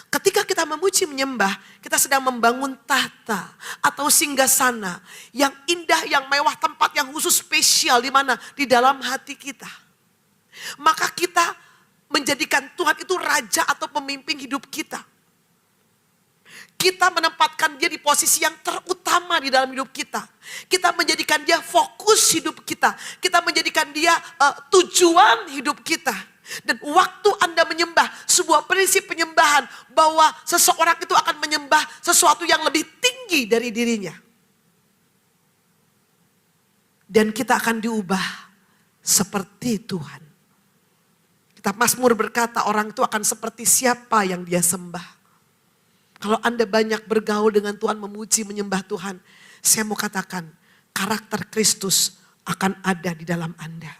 Ketika kita memuji menyembah, kita sedang membangun tahta atau singgasana yang indah, yang mewah, tempat yang khusus spesial di mana? Di dalam hati kita. Maka kita menjadikan Tuhan itu raja atau pemimpin hidup kita. Kita menempatkan dia di posisi yang terutama di dalam hidup kita. Kita menjadikan dia fokus hidup kita. Kita menjadikan dia tujuan hidup kita. Dan waktu Anda menyembah, sebuah prinsip penyembahan bahwa seseorang itu akan menyembah sesuatu yang lebih tinggi dari dirinya. Dan kita akan diubah seperti Tuhan. Kitab Mazmur berkata orang itu akan seperti siapa yang dia sembah. Kalau Anda banyak bergaul dengan Tuhan, memuji, menyembah Tuhan, saya mau katakan karakter Kristus akan ada di dalam Anda.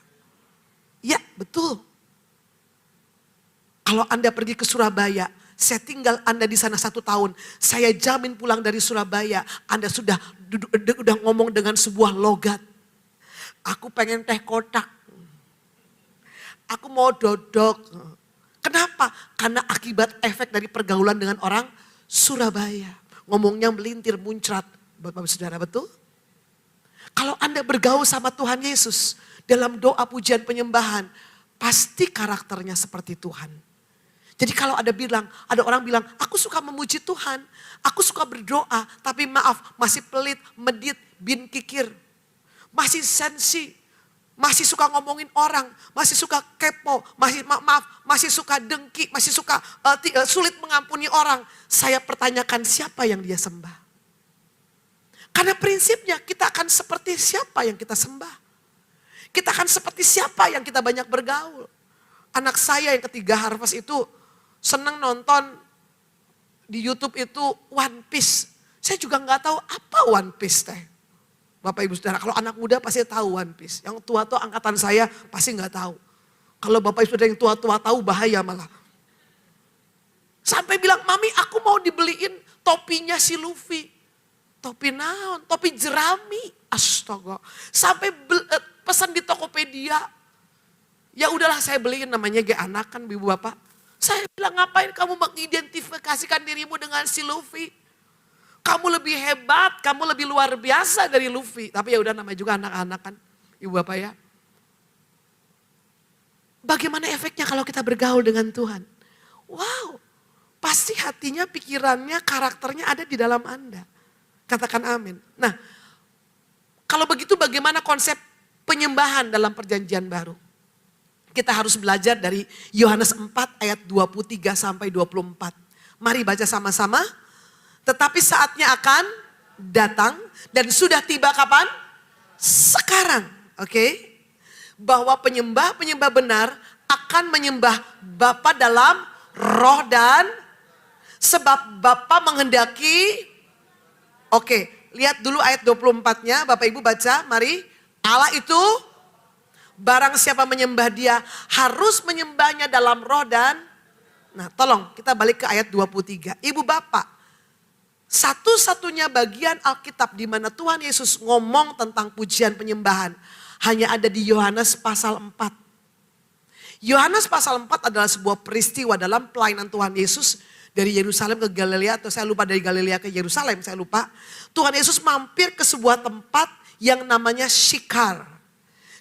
Ya, betul. Kalau Anda pergi ke Surabaya, saya tinggal Anda di sana 1 tahun, saya jamin pulang dari Surabaya, Anda sudah ngomong dengan sebuah logat. Aku pengen teh kotak. Aku mau dodok. Kenapa? Karena akibat efek dari pergaulan dengan orang Surabaya. Ngomongnya melintir, muncrat. Bapak saudara, betul? Kalau Anda bergaul sama Tuhan Yesus dalam doa pujian penyembahan, pasti karakternya seperti Tuhan. Jadi kalau ada orang bilang, aku suka memuji Tuhan, aku suka berdoa, tapi maaf, masih pelit, medit, bin kikir, masih sensi, masih suka ngomongin orang, masih suka kepo, masih suka dengki, masih suka sulit mengampuni orang. Saya pertanyakan siapa yang dia sembah. Karena prinsipnya kita akan seperti siapa yang kita sembah. Kita akan seperti siapa yang kita banyak bergaul. Anak saya yang ketiga Harvest itu senang nonton di YouTube itu One Piece. Saya juga gak tahu apa One Piece teh. Bapak Ibu Saudara, kalau anak muda pasti tahu One Piece. Yang tua-tua angkatan saya pasti gak tahu. Kalau Bapak Ibu Saudara yang tua-tua tahu bahaya malah. Sampai bilang, Mami aku mau dibeliin topinya si Luffy. Topi naon, topi jerami. Astaga. Sampai pesan di Tokopedia. Ya udahlah saya beliin, namanya ge anak kan Ibu Bapak. Saya bilang ngapain kamu mengidentifikasikan dirimu dengan si Luffy. Kamu lebih hebat, kamu lebih luar biasa dari Luffy. Tapi ya udah namanya juga anak-anak kan, Ibu Bapak ya. Bagaimana efeknya kalau kita bergaul dengan Tuhan? Wow, pasti hatinya, pikirannya, karakternya ada di dalam Anda. Katakan amin. Nah, kalau begitu bagaimana konsep penyembahan dalam perjanjian baru? Kita harus belajar dari Yohanes 4 ayat 23 sampai 24. Mari baca sama-sama. Tetapi saatnya akan datang dan sudah tiba kapan? Sekarang. Oke? Bahwa penyembah-penyembah benar akan menyembah Bapa dalam roh dan sebab Bapa menghendaki. Oke, lihat dulu ayat 24-nya, Bapak Ibu baca, mari. Allah itu barang siapa menyembah dia harus menyembahnya dalam roh dan. Nah, tolong kita balik ke ayat 23. Ibu bapak, satu-satunya bagian Alkitab di mana Tuhan Yesus ngomong tentang pujian penyembahan hanya ada di Yohanes pasal 4. Yohanes pasal 4 adalah sebuah peristiwa dalam pelayanan Tuhan Yesus dari Yerusalem ke Galilea, atau saya lupa dari Galilea ke Yerusalem, saya lupa. Tuhan Yesus mampir ke sebuah tempat yang namanya Syikar.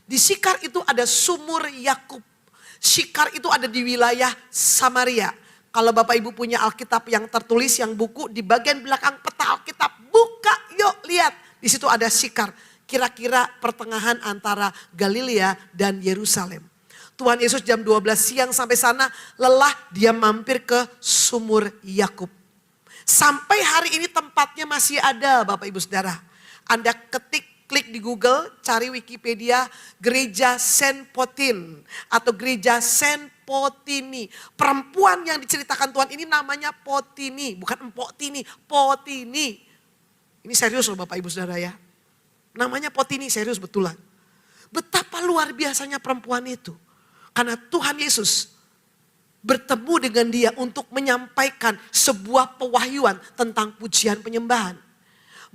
Di Syikar itu ada sumur Yakub. Syikar itu ada di wilayah Samaria. Kalau Bapak Ibu punya Alkitab yang tertulis, yang buku, di bagian belakang peta Alkitab, buka yuk lihat. Di situ ada Syikar. Kira-kira pertengahan antara Galilea dan Yerusalem. Tuhan Yesus jam 12 siang sampai sana, lelah, dia mampir ke sumur Yakub. Sampai hari ini tempatnya masih ada Bapak Ibu Saudara. Anda klik di Google, cari Wikipedia, Gereja Saint Potin atau Gereja Saint Potini. Perempuan yang diceritakan Tuhan ini namanya Potini, bukan Empok Tini, Potini. Ini serius loh Bapak Ibu Saudara ya. Namanya Potini, serius betulan. Betapa luar biasanya perempuan itu. Karena Tuhan Yesus bertemu dengan dia untuk menyampaikan sebuah pewahyuan tentang pujian penyembahan.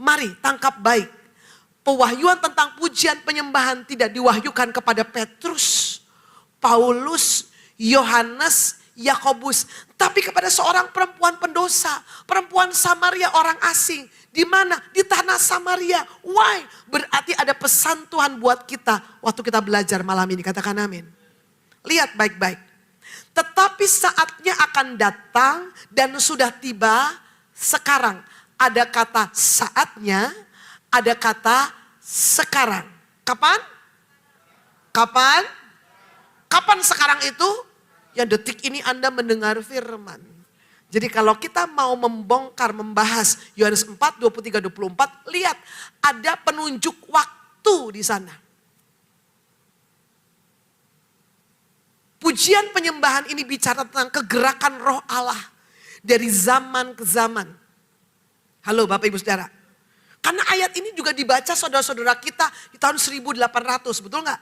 Mari tangkap baik. Pewahyuan tentang pujian penyembahan tidak diwahyukan kepada Petrus, Paulus, Yohanes, Yakobus, tapi kepada seorang perempuan pendosa, perempuan Samaria, orang asing. Di mana? Di tanah Samaria. Why? Berarti ada pesan Tuhan buat kita waktu kita belajar malam ini. Katakan amin. Lihat baik-baik. Tetapi saatnya akan datang dan sudah tiba sekarang. Ada kata saatnya, ada kata sekarang. Kapan? Kapan? Kapan sekarang itu? Ya detik ini Anda mendengar firman. Jadi kalau kita mau membongkar, membahas Yohanes 4, 23, 24, lihat ada penunjuk waktu di sana. Pujian penyembahan ini bicara tentang kegerakan roh Allah dari zaman ke zaman. Halo Bapak Ibu Saudara. Karena ayat ini juga dibaca saudara-saudara kita di tahun 1800, betul nggak?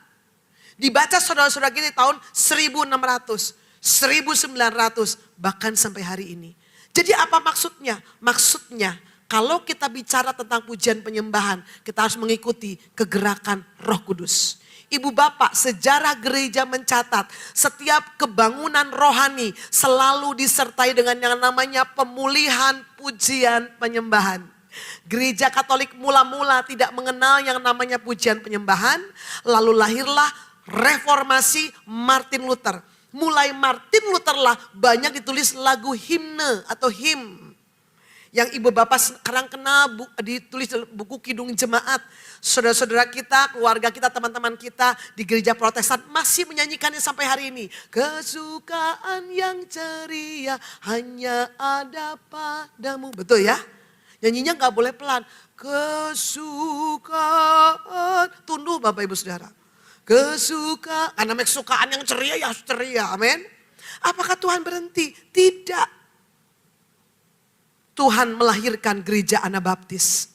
Dibaca saudara-saudara kita di tahun 1600. 1900 bahkan sampai hari ini. Jadi apa maksudnya? Maksudnya kalau kita bicara tentang pujian penyembahan, kita harus mengikuti kegerakan Roh Kudus. Ibu bapak, sejarah gereja mencatat setiap kebangunan rohani selalu disertai dengan yang namanya pemulihan pujian penyembahan. Gereja Katolik mula-mula tidak mengenal yang namanya pujian penyembahan, lalu lahirlah reformasi Martin Luther. Mulai Martin Luther lah banyak ditulis lagu himne atau him. Yang ibu bapak sekarang kenal ditulis dalam buku Kidung Jemaat. Saudara-saudara kita, keluarga kita, teman-teman kita di gereja Protestan masih menyanyikannya sampai hari ini. Kesukaan yang ceria hanya ada padamu. Betul ya? Nyanyinya gak boleh pelan. Kesukaan. Tunduk Bapak Ibu Saudara. Kesukaan, karena kesukaan yang ceria ya harus ceria, amin. Apakah Tuhan berhenti? Tidak. Tuhan melahirkan gereja Anabaptis.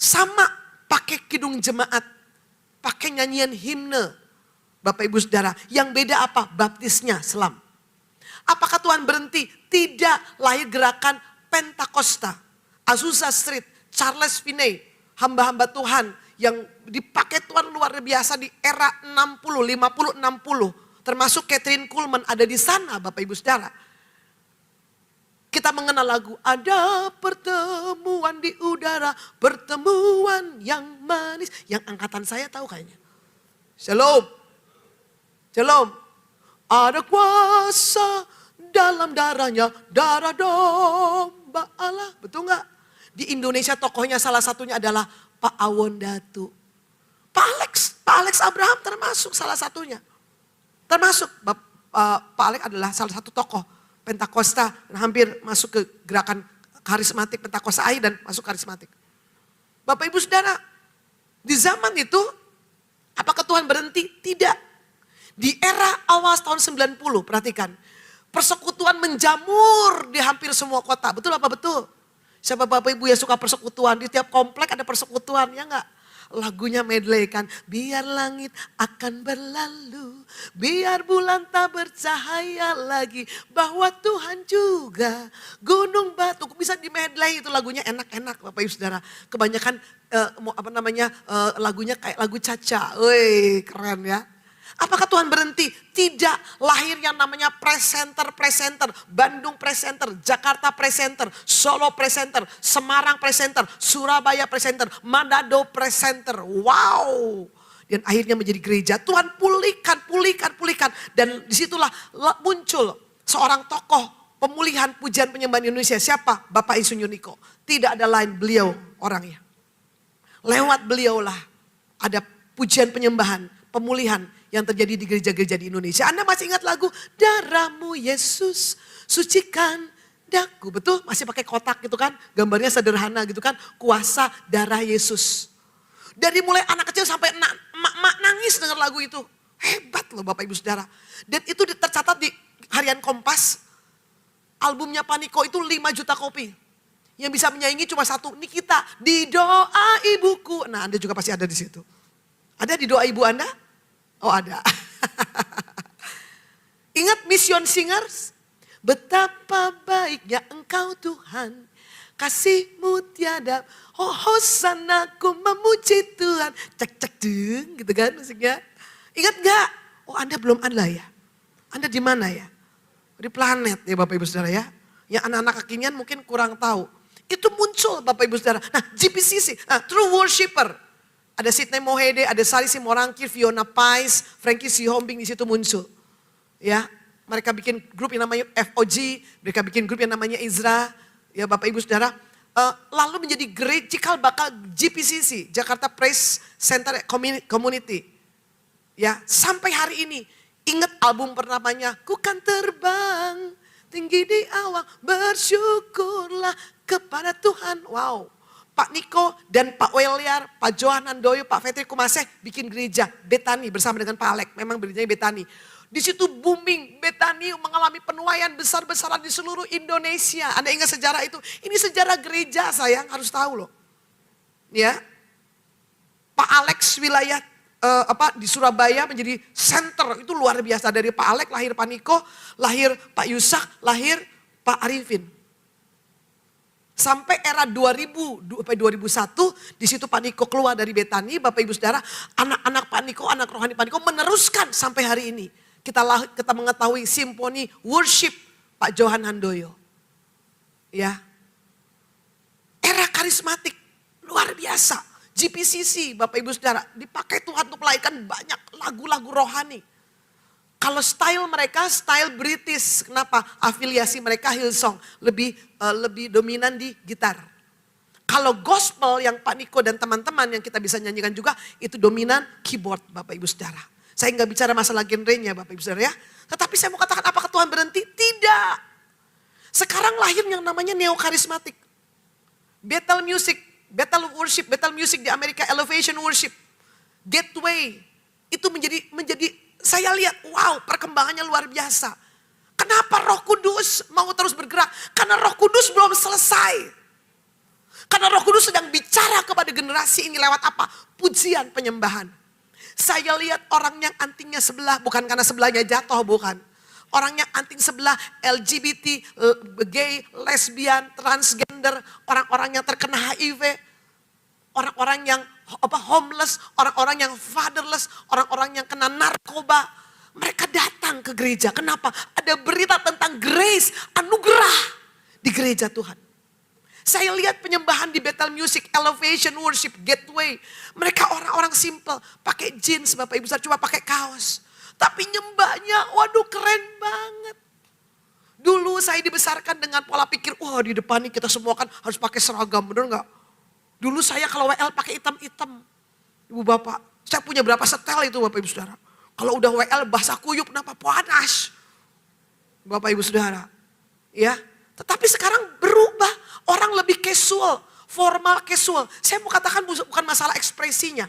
Sama pakai kidung jemaat, pakai nyanyian himne. Bapak Ibu Saudara, yang beda apa? Baptisnya selam. Apakah Tuhan berhenti? Tidak. Lahir gerakan Pentakosta, Azusa Street, Charles Finney, hamba-hamba Tuhan yang dipakai Tuhan luar biasa di era 60, 50, 60. Termasuk Catherine Kuhlman ada di sana Bapak Ibu Saudara. Kita mengenal lagu, ada pertemuan di udara, pertemuan yang manis. Yang angkatan saya tahu kayaknya. Shalom. Shalom. Ada kuasa dalam darahnya, darah domba Allah. Betul nggak? Di Indonesia tokohnya salah satunya adalah Pak Awon Datu. Pak Alex Abraham termasuk salah satunya. Termasuk Pak Alex adalah salah satu tokoh Pentakosta dan hampir masuk ke gerakan karismatik Pentakosta dan masuk karismatik. Bapak Ibu Saudara, di zaman itu apakah Tuhan berhenti? Tidak. Di era awal tahun 90, perhatikan. Persekutuan menjamur di hampir semua kota. Betul apa betul? Siapa Bapak Ibu yang suka persekutuan? Di tiap komplek ada persekutuan, ya enggak? Lagunya medley kan. Biar langit akan berlalu. Biar bulan tak bercahaya lagi. Bahwa Tuhan juga gunung batu. Bisa di medley itu lagunya enak-enak Bapak Ibu Saudara. Kebanyakan lagunya kayak lagu Caca. Wih keren ya. Apakah Tuhan berhenti? Tidak. Lahir yang namanya presenter, Bandung presenter, Jakarta presenter, Solo presenter, Semarang presenter, Surabaya presenter, Manado presenter. Wow. Dan akhirnya menjadi gereja. Tuhan pulihkan. Dan disitulah muncul seorang tokoh pemulihan pujian penyembahan Indonesia. Siapa? Bapak Insinyur Niko. Tidak ada lain, beliau orangnya. Lewat beliaulah ada pujian penyembahan, pemulihan yang terjadi di gereja-gereja di Indonesia. Anda masih ingat lagu Darahmu Yesus sucikan daku, betul? Masih pakai kotak gitu kan, gambarnya sederhana gitu kan, kuasa darah Yesus. Dari mulai anak kecil sampai emak nangis dengar lagu itu. Hebat loh Bapak Ibu Saudara. Dan itu tercatat di Harian Kompas, albumnya Pak Niko itu 5 juta kopi. Yang bisa menyaingi cuma satu, Nikita, di doa ibuku. Nah Anda juga pasti ada di situ. Ada di doa ibu Anda? Oh ada. Ingat Mission Singers? Betapa baiknya engkau Tuhan. Kasih-Mu tiada. Oh hosana ku memuji Tuhan. Cek deng gitu kan musiknya. Ingat gak? Oh Anda belum ada ya? Anda di mana ya? Di planet ya Bapak Ibu Saudara ya. Yang anak-anak kekinian mungkin kurang tahu. Itu muncul Bapak Ibu Saudara. Nah GPCC, True Worshipper. Ada Sidney Mohede, ada Sarisi Morangkir, Fiona Pais, Frankie Sihombing di situ muncul. Ya, mereka bikin grup yang namanya FOG, mereka bikin grup yang namanya Izra, ya Bapak Ibu Saudara. Lalu menjadi cikal bakal GPCC, Jakarta Praise Center Community. Ya, sampai hari ini ingat album pertamanya, Ku kan terbang tinggi di awan, bersyukurlah kepada Tuhan. Wow. Pak Niko dan Pak Weliar, Pak Johan Handoyo, Pak Fetri Kumaseh bikin gereja Betani bersama dengan Pak Alek. Memang gerejanya Betani. Di situ booming, Betani mengalami penuaian besar-besaran di seluruh Indonesia. Anda ingat sejarah itu? Ini sejarah gereja sayang, harus tahu loh. Ya, Pak Alex wilayah di Surabaya menjadi center, itu luar biasa. Dari Pak Alek lahir Pak Niko, lahir Pak Yusak, lahir Pak Arifin. Sampai era 2001, di situ Pak Niko keluar dari Betani, Bapak Ibu Saudara, anak-anak Pak Niko, anak rohani Pak Niko meneruskan sampai hari ini. Kita mengetahui simfoni worship Pak Johan Handoyo. Ya. Era karismatik, luar biasa. GPCC, Bapak Ibu Saudara, dipakai Tuhan untuk melahirkan banyak lagu-lagu rohani. Kalau style mereka, style British. Kenapa? Afiliasi mereka Hillsong. Lebih dominan di gitar. Kalau gospel yang Pak Niko dan teman-teman yang kita bisa nyanyikan juga, itu dominan keyboard Bapak Ibu Saudara. Saya nggak bicara masalah genrenya Bapak Ibu Saudara ya. Tetapi saya mau katakan apakah Tuhan berhenti? Tidak. Sekarang lahir yang namanya neo-karismatik. Bethel Music, Bethel Worship, Bethel Music di Amerika, Elevation Worship. Gateway. Itu menjadi saya lihat, wow perkembangannya luar biasa. Kenapa Roh Kudus mau terus bergerak? Karena Roh Kudus belum selesai. Karena Roh Kudus sedang bicara kepada generasi ini lewat apa? Pujian penyembahan. Saya lihat orang yang antingnya sebelah, bukan karena sebelahnya jatuh, bukan. Orang yang anting sebelah LGBT, gay, lesbian, transgender, orang-orang yang terkena HIV, orang-orang yang homeless, orang-orang yang fatherless, orang-orang yang kena narkoba. Mereka datang ke gereja. Kenapa? Ada berita tentang grace, anugerah di gereja Tuhan. Saya lihat penyembahan di Bethel Music, Elevation Worship, Gateway. Mereka orang-orang simple, pakai jeans Bapak Ibu Saudara, cuma pakai kaos. Tapi nyembahnya, waduh keren banget. Dulu saya dibesarkan dengan pola pikir, wah di depan nih kita semua kan harus pakai seragam, bener gak? Dulu saya kalau WL pakai hitam-hitam. Ibu bapak, saya punya berapa setel itu Bapak Ibu Saudara. Kalau udah WL basah kuyup, kenapa panas? Bapak Ibu Saudara. Ya, tetapi sekarang berubah. Orang lebih casual, formal casual. Saya mau katakan bukan masalah ekspresinya.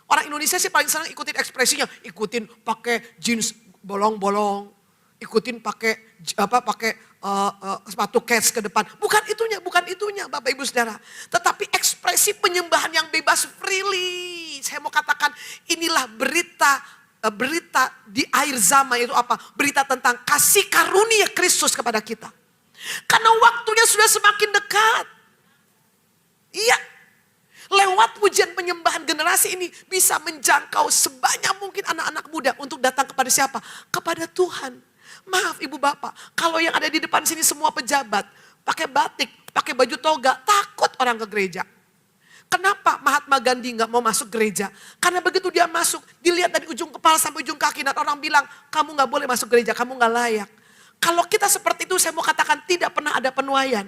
Orang Indonesia sih paling senang ikutin ekspresinya. Ikutin pakai jeans bolong-bolong. Ikutin pakai sepatu cats ke depan. Bukan itunya Bapak Ibu Saudara. Tetapi ekspresi penyembahan yang bebas freely. Saya mau katakan inilah berita di akhir zaman itu apa? Berita tentang kasih karunia Kristus kepada kita. Karena waktunya sudah semakin dekat. Iya. Lewat pujian penyembahan generasi ini bisa menjangkau sebanyak mungkin anak-anak muda untuk datang kepada siapa? Kepada Tuhan. Maaf ibu bapak, kalau yang ada di depan sini semua pejabat, pakai batik, pakai baju toga, takut orang ke gereja. Kenapa Mahatma Gandhi nggak mau masuk gereja? Karena begitu dia masuk, dilihat dari ujung kepala sampai ujung kaki, dan orang bilang, kamu nggak boleh masuk gereja, kamu nggak layak. Kalau kita seperti itu, saya mau katakan tidak pernah ada penuaian.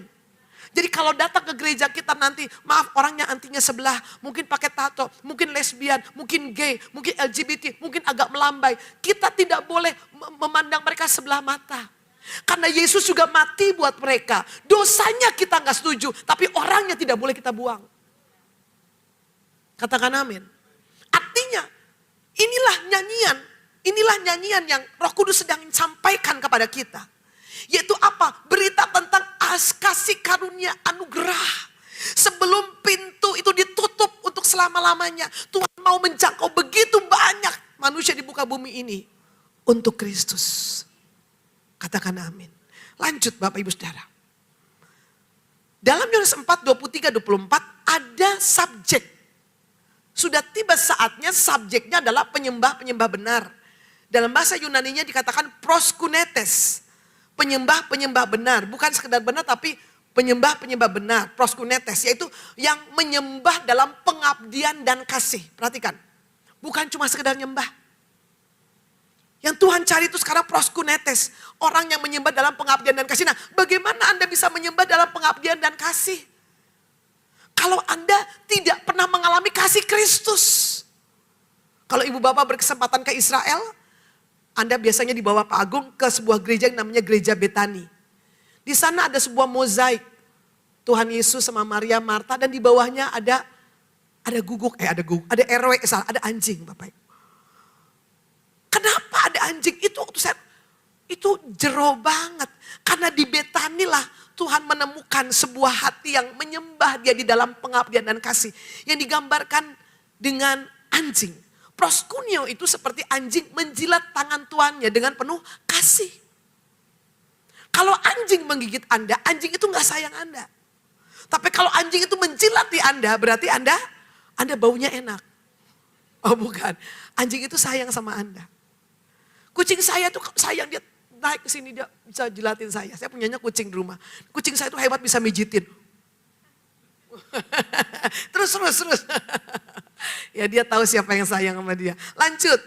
Jadi kalau datang ke gereja kita nanti, maaf orangnya antinya sebelah, mungkin pakai tato, mungkin lesbian, mungkin gay, mungkin LGBT, mungkin agak melambai. Kita tidak boleh memandang mereka sebelah mata. Karena Yesus juga mati buat mereka. Dosanya kita nggak setuju, tapi orangnya tidak boleh kita buang. Katakan amin. Artinya inilah nyanyian yang Roh Kudus sedang sampaikan kepada kita. Yaitu apa? Berita tentang kasih karunia anugerah. Sebelum pintu itu ditutup untuk selama-lamanya, Tuhan mau menjangkau begitu banyak manusia di muka bumi ini untuk Kristus. Katakan amin. Lanjut Bapak Ibu Saudara. Dalam Yohanes 4, 23, 24 ada subjek. Sudah tiba saatnya subjeknya adalah penyembah-penyembah benar. Dalam bahasa Yunaninya dikatakan proskunetes. Penyembah-penyembah benar, bukan sekedar benar tapi penyembah-penyembah benar, proskunetes, yaitu yang menyembah dalam pengabdian dan kasih. Perhatikan, bukan cuma sekedar nyembah. Yang Tuhan cari itu sekarang proskunetes, orang yang menyembah dalam pengabdian dan kasih. Nah, bagaimana Anda bisa menyembah dalam pengabdian dan kasih? Kalau Anda tidak pernah mengalami kasih Kristus. Kalau ibu bapak berkesempatan ke Israel, Anda biasanya dibawa Pak Agung ke sebuah gereja yang namanya Gereja Betani. Di sana ada sebuah mozaik. Tuhan Yesus sama Maria, Marta, dan di bawahnya ada guguk, ada RW, ada anjing Bapak. Kenapa ada anjing? Itu jero banget. Karena di Betani lah Tuhan menemukan sebuah hati yang menyembah dia di dalam pengabdian dan kasih. Yang digambarkan dengan anjing. Proskuneo itu seperti anjing menjilat tangan tuannya dengan penuh kasih. Kalau anjing menggigit Anda, anjing itu gak sayang Anda. Tapi kalau anjing itu menjilat di Anda, berarti Anda baunya enak. Oh bukan, anjing itu sayang sama Anda. Kucing saya tuh sayang, dia naik ke sini, dia bisa jilatin saya. Saya punyanya kucing di rumah. Kucing saya tuh hebat, bisa mijitin. Terus. Ya dia tahu siapa yang sayang sama dia. Lanjut.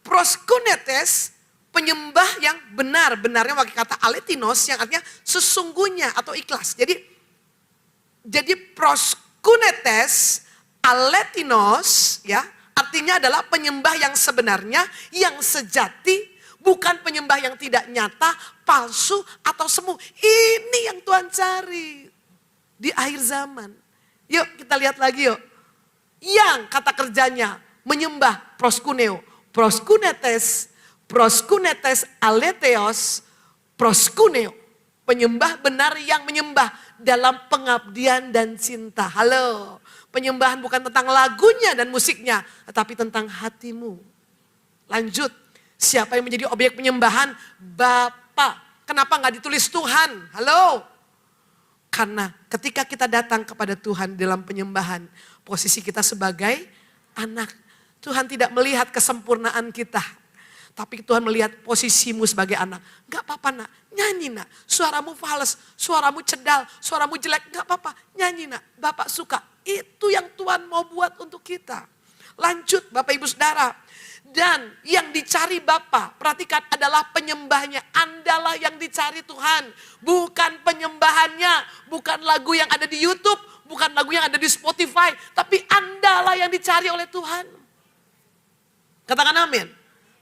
Proskunetes, penyembah yang benar. Benarnya pakai kata aletinos yang artinya sesungguhnya atau ikhlas. Jadi proskunetes, aletinos ya artinya adalah penyembah yang sebenarnya, yang sejati. Bukan penyembah yang tidak nyata, palsu atau semu. Ini yang Tuhan cari di akhir zaman. Yuk kita lihat lagi yuk. Yang kata kerjanya menyembah proskuneo. Proskunetes aletheos, proskuneo. Penyembah benar yang menyembah dalam pengabdian dan cinta. Halo, penyembahan bukan tentang lagunya dan musiknya, tetapi tentang hatimu. Lanjut, siapa yang menjadi objek penyembahan? Bapa. Kenapa nggak ditulis Tuhan? Halo. Karena ketika kita datang kepada Tuhan dalam penyembahan, posisi kita sebagai anak. Tuhan tidak melihat kesempurnaan kita. Tapi Tuhan melihat posisimu sebagai anak. Gak apa-apa nak, nyanyi nak. Suaramu fals, suaramu cedal, suaramu jelek. Gak apa-apa, nyanyi nak. Bapak suka. Itu yang Tuhan mau buat untuk kita. Lanjut Bapak Ibu Saudara. Dan yang dicari Bapa, perhatikan adalah penyembahnya. Andalah yang dicari Tuhan. Bukan penyembahannya, bukan lagu yang ada di YouTube, bukan lagu yang ada di Spotify. Tapi Andalah yang dicari oleh Tuhan. Katakan amin.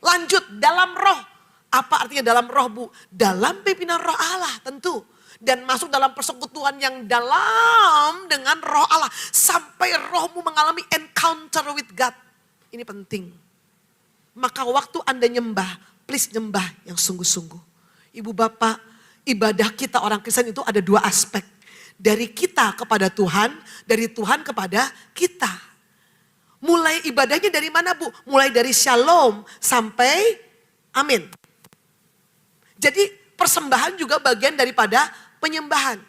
Lanjut, dalam roh. Apa artinya dalam roh Bu? Dalam pimpinan roh Allah tentu. dan masuk dalam persekutuan yang dalam dengan roh Allah. Sampai rohmu mengalami encounter with God. Ini penting. Maka waktu Anda nyembah, please nyembah yang sungguh-sungguh. Ibu bapak, ibadah kita orang Kristen itu ada dua aspek. Dari kita kepada Tuhan, dari Tuhan kepada kita. Mulai ibadahnya dari mana Bu? Mulai dari shalom sampai amin. Jadi persembahan juga bagian daripada penyembahan.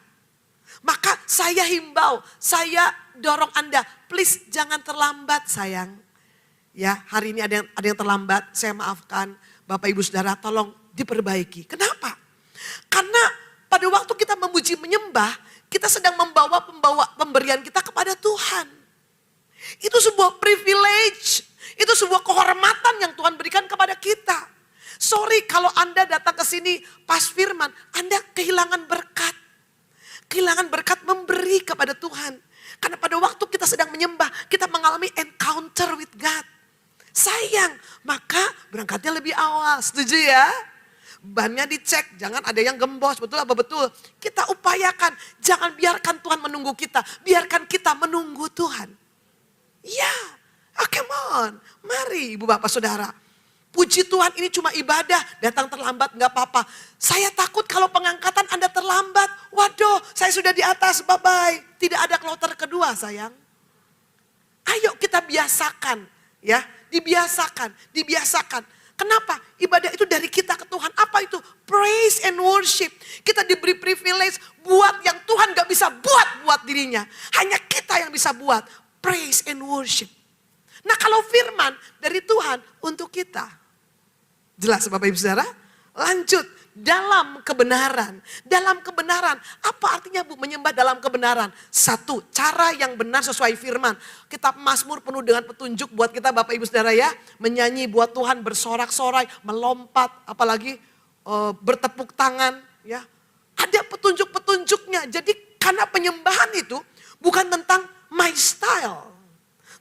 Maka saya himbau, saya dorong Anda, please jangan terlambat sayang. Ya, hari ini ada yang terlambat, saya maafkan. Bapak Ibu Saudara tolong diperbaiki. Kenapa? Karena pada waktu kita memuji menyembah, kita sedang membawa pemberian kita kepada Tuhan. Itu sebuah privilege, itu sebuah kehormatan yang Tuhan berikan kepada kita. Sorry kalau Anda datang ke sini pas firman, Anda kehilangan berkat. Kehilangan berkat memberi kepada Tuhan. Karena pada waktu kita sedang menyembah, kita mengalami encounter with God. Sayang, maka berangkatnya lebih awal, setuju ya? Bannya dicek, jangan ada yang gembos, betul apa betul? Kita upayakan, jangan biarkan Tuhan menunggu kita, biarkan kita menunggu Tuhan. Ya, come on, mari ibu bapak saudara. Puji Tuhan ini cuma ibadah, datang terlambat gak apa-apa. Saya takut kalau pengangkatan Anda terlambat, waduh saya sudah di atas, bye-bye. Tidak ada kloter kedua sayang. Ayo kita biasakan ya, dibiasakan. Kenapa? Ibadah itu dari kita ke Tuhan. Apa itu? Praise and worship. Kita diberi privilege buat yang Tuhan gak bisa buat dirinya. Hanya kita yang bisa buat. Praise and worship. Nah kalau firman dari Tuhan untuk kita. Jelas Bapak Ibu Saudara? Lanjut. Dalam kebenaran. Dalam kebenaran. Apa artinya Bu menyembah dalam kebenaran? Satu, cara yang benar sesuai firman. Kitab Mazmur penuh dengan petunjuk buat kita Bapak Ibu Saudara ya. Menyanyi buat Tuhan, bersorak-sorai, melompat, apalagi bertepuk tangan. Ya, ada petunjuk-petunjuknya. Jadi karena penyembahan itu bukan tentang my style.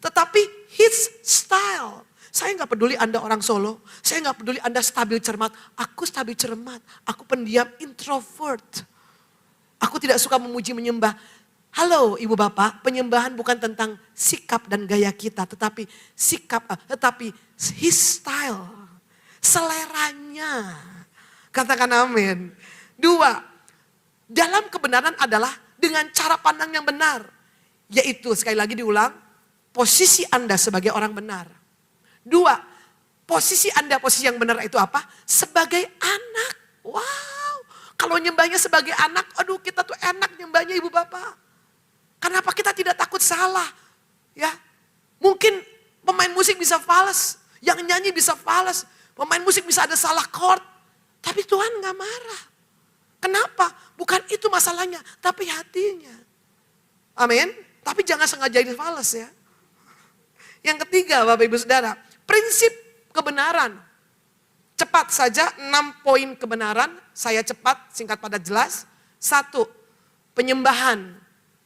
Tetapi his style. Saya gak peduli Anda orang Solo. Saya gak peduli Anda stabil cermat. Aku stabil cermat. Aku pendiam introvert. Aku tidak suka memuji menyembah. Halo ibu bapak, penyembahan bukan tentang sikap dan gaya kita. Tetapi his style. Seleranya. Katakan amin. Dua, dalam kebenaran adalah dengan cara pandang yang benar. Yaitu sekali lagi diulang, posisi Anda sebagai orang benar. Dua, posisi Anda, posisi yang benar itu apa? Sebagai anak. Wow, kalau nyembahnya sebagai anak, aduh kita tuh enak nyembahnya ibu bapak. Kenapa kita tidak takut salah? Ya, mungkin pemain musik bisa fals, yang nyanyi bisa fals, pemain musik bisa ada salah chord. Tapi Tuhan gak marah. Kenapa? Bukan itu masalahnya, tapi hatinya. Amin. Tapi jangan sengaja ini fals ya. Yang ketiga Bapak Ibu Saudara, prinsip kebenaran. Cepat saja 6 poin kebenaran, saya cepat, singkat padat jelas. 1, penyembahan.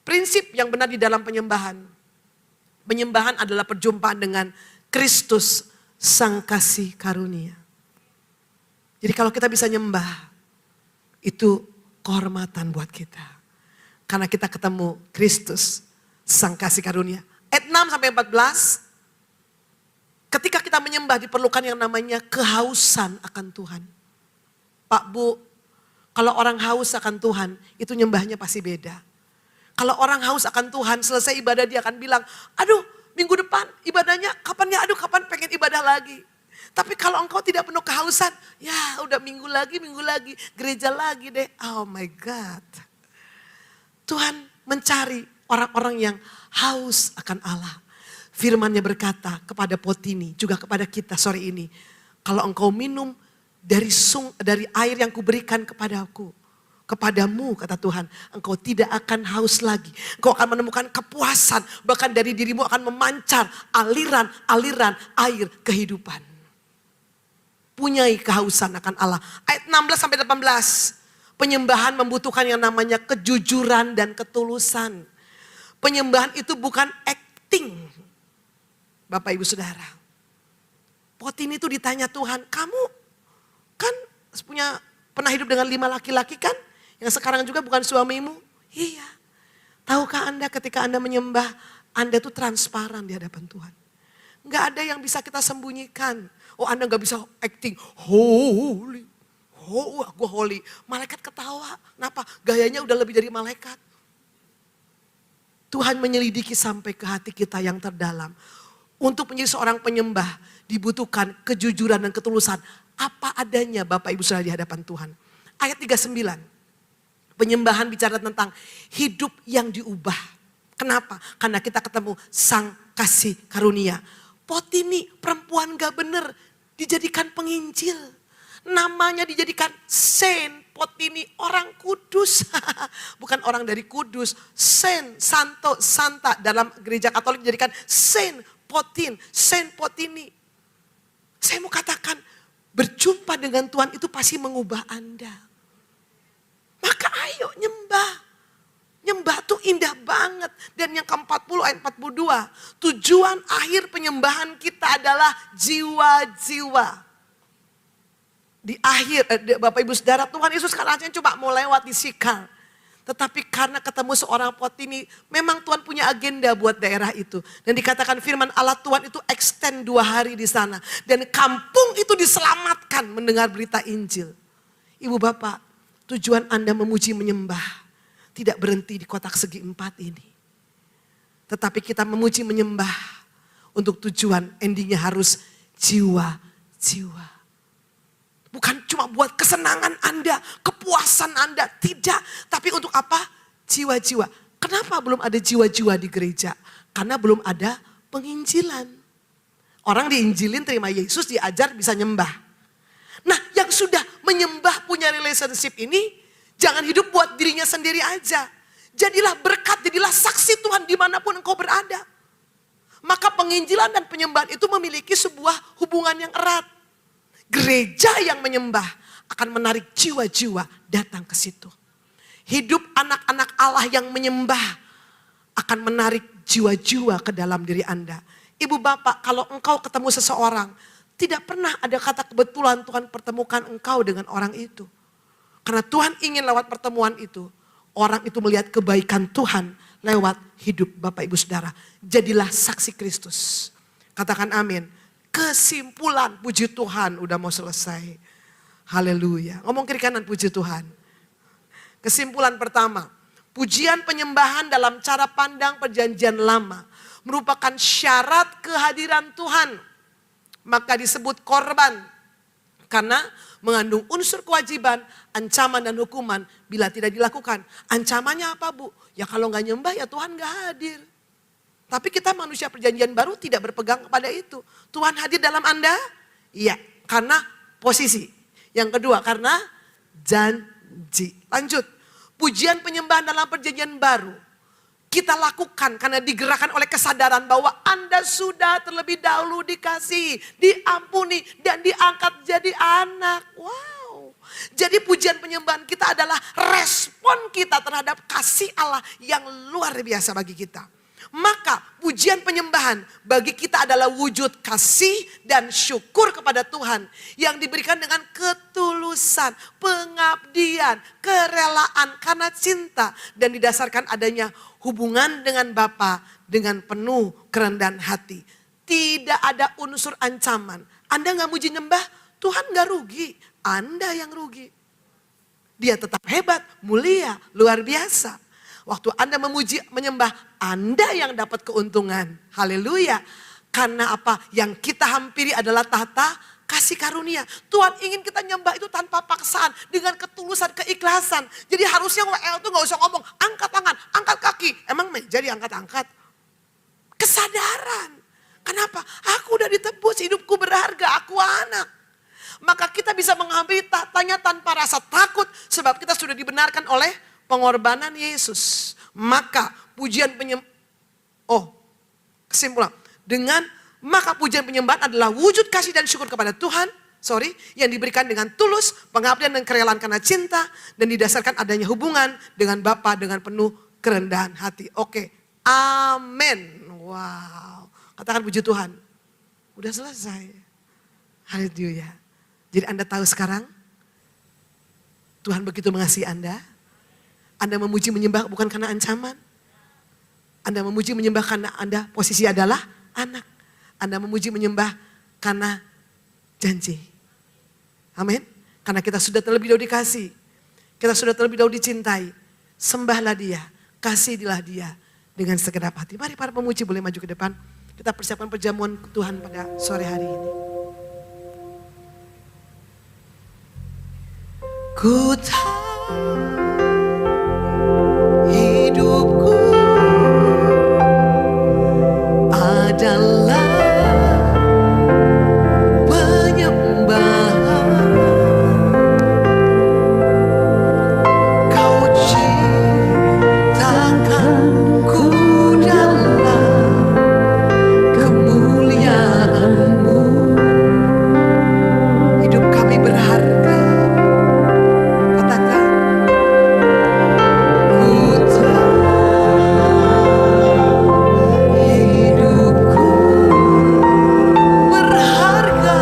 Prinsip yang benar di dalam penyembahan. Penyembahan adalah perjumpaan dengan Kristus Sang Kasih Karunia. Jadi kalau kita bisa nyembah, itu kehormatan buat kita. Karena kita ketemu Kristus Sang Kasih Karunia. Ayat 6-14, ketika kita menyembah diperlukan yang namanya kehausan akan Tuhan. Pak Bu, kalau orang haus akan Tuhan, itu nyembahnya pasti beda. Kalau orang haus akan Tuhan, selesai ibadah dia akan bilang, aduh minggu depan ibadahnya kapan ya, aduh kapan pengen ibadah lagi. Tapi kalau engkau tidak penuh kehausan, ya udah minggu lagi, gereja lagi deh. Oh my God. Tuhan mencari orang-orang yang haus akan Allah. Firman-Nya berkata kepada Potini, juga kepada kita sore ini. Kalau engkau minum dari air yang kuberikan kepadamu kata Tuhan, engkau tidak akan haus lagi. Engkau akan menemukan kepuasan, bahkan dari dirimu akan memancar aliran-aliran air kehidupan. Punyai kehausan akan Allah. Ayat 16-18. Penyembahan membutuhkan yang namanya kejujuran dan ketulusan. Penyembahan itu bukan acting. Bapak Ibu Saudara. Potini itu ditanya Tuhan, kamu kan pernah hidup dengan 5 laki-laki kan? Yang sekarang juga bukan suamimu? Iya. Tahukah Anda ketika Anda menyembah, Anda tuh transparan di hadapan Tuhan. Nggak ada yang bisa kita sembunyikan. Oh, Anda nggak bisa acting holy. Oh, gue holy. Malaikat ketawa. Kenapa? Gayanya udah lebih dari malaikat. Tuhan menyelidiki sampai ke hati kita yang terdalam. Untuk menjadi seorang penyembah dibutuhkan kejujuran dan ketulusan. Apa adanya Bapak Ibu Saudara di hadapan Tuhan. Ayat 39. Penyembahan bicara tentang hidup yang diubah. Kenapa? Karena kita ketemu Sang Kasih Karunia. Potini perempuan gak bener dijadikan penginjil. Namanya dijadikan Saint Potini, orang kudus. Bukan orang dari kudus. Saint, santo, santa. Dalam gereja Katolik dijadikan Saint Potin, Saint Potini. Saya mau katakan, berjumpa dengan Tuhan itu pasti mengubah Anda. Maka ayo nyembah. Nyembah tuh indah banget. Dan yang ke-40 ayat 42. Tujuan akhir penyembahan kita adalah jiwa-jiwa. Di akhir, Bapak Ibu Saudara, Tuhan Yesus kan rasanya cuma mau lewat di Sikar. Tetapi karena ketemu seorang Potini, memang Tuhan punya agenda buat daerah itu. Dan dikatakan firman Allah Tuhan itu extend 2 hari di sana. Dan kampung itu diselamatkan mendengar berita Injil. Ibu Bapak, tujuan Anda memuji menyembah tidak berhenti di kotak segi 4 ini. Tetapi kita memuji menyembah untuk tujuan endingnya harus jiwa-jiwa. Bukan cuma buat kesenangan Anda, kepuasan Anda. Tidak. Tapi untuk apa? Jiwa-jiwa. Kenapa belum ada jiwa-jiwa di gereja? Karena belum ada penginjilan. Orang diinjilin, terima Yesus, diajar, bisa nyembah. Nah, yang sudah menyembah punya relationship ini, jangan hidup buat dirinya sendiri aja. Jadilah berkat, jadilah saksi Tuhan dimanapun engkau berada. Maka penginjilan dan penyembahan itu memiliki sebuah hubungan yang erat. Gereja yang menyembah akan menarik jiwa-jiwa datang ke situ. Hidup anak-anak Allah yang menyembah akan menarik jiwa-jiwa ke dalam diri Anda. Ibu bapak, kalau engkau ketemu seseorang, tidak pernah ada kata kebetulan Tuhan pertemukan engkau dengan orang itu. Karena Tuhan ingin lewat pertemuan itu, orang itu melihat kebaikan Tuhan lewat hidup Bapak Ibu Saudara. Jadilah saksi Kristus. Katakan amin. Kesimpulan, puji Tuhan udah mau selesai. Haleluya. Ngomong kiri kanan, puji Tuhan. Kesimpulan pertama, pujian penyembahan dalam cara pandang perjanjian lama merupakan syarat kehadiran Tuhan. Maka disebut korban. Karena mengandung unsur kewajiban, ancaman dan hukuman bila tidak dilakukan. Ancamannya apa Bu? Ya kalau gak nyembah ya Tuhan gak hadir. Tapi kita manusia perjanjian baru tidak berpegang kepada itu. Tuhan hadir dalam Anda? Iya, karena posisi. Yang kedua, karena janji. Lanjut, pujian penyembahan dalam perjanjian baru. Kita lakukan karena digerakkan oleh kesadaran bahwa Anda sudah terlebih dahulu dikasihi, diampuni, dan diangkat jadi anak. Wow. Jadi pujian penyembahan kita adalah respon kita terhadap kasih Allah yang luar biasa bagi kita. Maka pujian penyembahan bagi kita adalah wujud kasih dan syukur kepada Tuhan. Yang diberikan dengan ketulusan, pengabdian, kerelaan karena cinta. Dan didasarkan adanya hubungan dengan Bapa dengan penuh kerendahan hati. Tidak ada unsur ancaman. Anda gak muji nyembah, Tuhan gak rugi. Anda yang rugi. Dia tetap hebat, mulia, luar biasa. Waktu Anda memuji, menyembah, Anda yang dapat keuntungan. Haleluya. Karena apa? Yang kita hampiri adalah tahta kasih karunia. Tuhan ingin kita nyembah itu tanpa paksaan. Dengan ketulusan, keikhlasan. Jadi harusnya WL itu gak usah ngomong, angkat tangan, angkat kaki. Emang meja diangkat-angkat? Kesadaran. Kenapa? Aku udah ditebus, hidupku berharga, aku anak. Maka kita bisa menghampiri tahtanya tanpa rasa takut. Sebab kita sudah dibenarkan oleh pengorbanan Yesus. Maka pujian kesimpulan. Maka pujian penyembahan adalah wujud kasih dan syukur kepada Tuhan. Yang diberikan dengan tulus, pengabdian dan kerelaan karena cinta. Dan didasarkan adanya hubungan dengan Bapa dengan penuh kerendahan hati. Oke, amin. Wow. Katakan puji Tuhan. Udah selesai. Haleluya. Jadi Anda tahu sekarang, Tuhan begitu mengasihi Anda. Anda memuji menyembah bukan karena ancaman. Anda memuji menyembah karena Anda posisi adalah anak. Anda memuji menyembah karena janji. Amin. Karena kita sudah terlebih dahulu dikasih. Kita sudah terlebih dahulu dicintai. Sembahlah dia, kasihilah dia dengan segenap hati. Mari para pemuji boleh maju ke depan. Kita persiapkan perjamuan Tuhan pada sore hari ini. Ku tahu hidupku adalah penyembahan. Kau ciptakanku dalam kemuliaan-Mu. Hidup kami berharga. Katakan, ku tahu hidupku berharga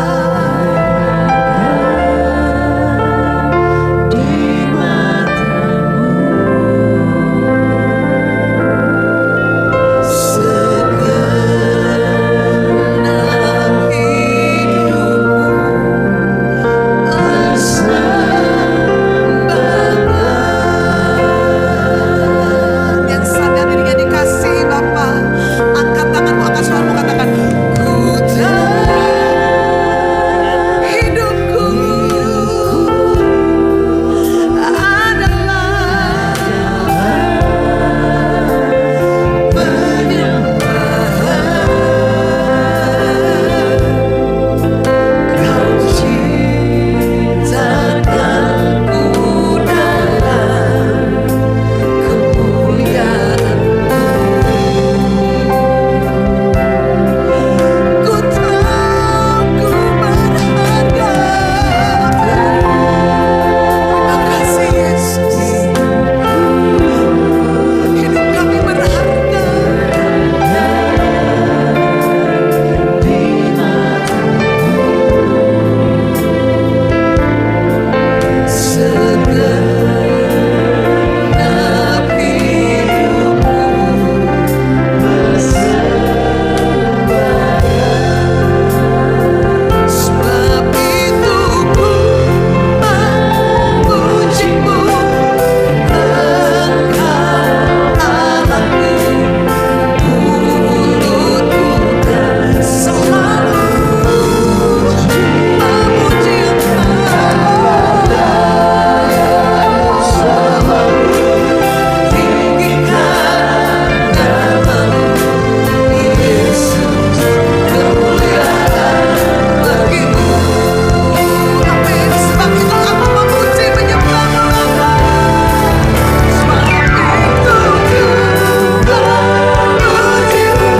di mata-Mu. Segenap hidupku persembahan. Yang sadar dirinya dikasihi Bapa, angkat tanganmu, angkat suaramu, katakan, ku tahu hidupku adalah penyembahan. Kau ciptakanku dalam kemuliaan-Mu. Ku tahu ku berharga. Terima kasih Yesus. Hidup kami berharga di mata-Mu. Segenap hidupku bersembahan. Sebab itu ku memuji-Mu, Engkau Allahku. Mulutku kan selalu memuji Engkau. Tinggikan nama-Mu, Yesus, kemuliaan bagi-Mu. Amin. Sebab itu aku memuji menyembah-Mu, Bapa. Sebab itu ku memuji-Mu,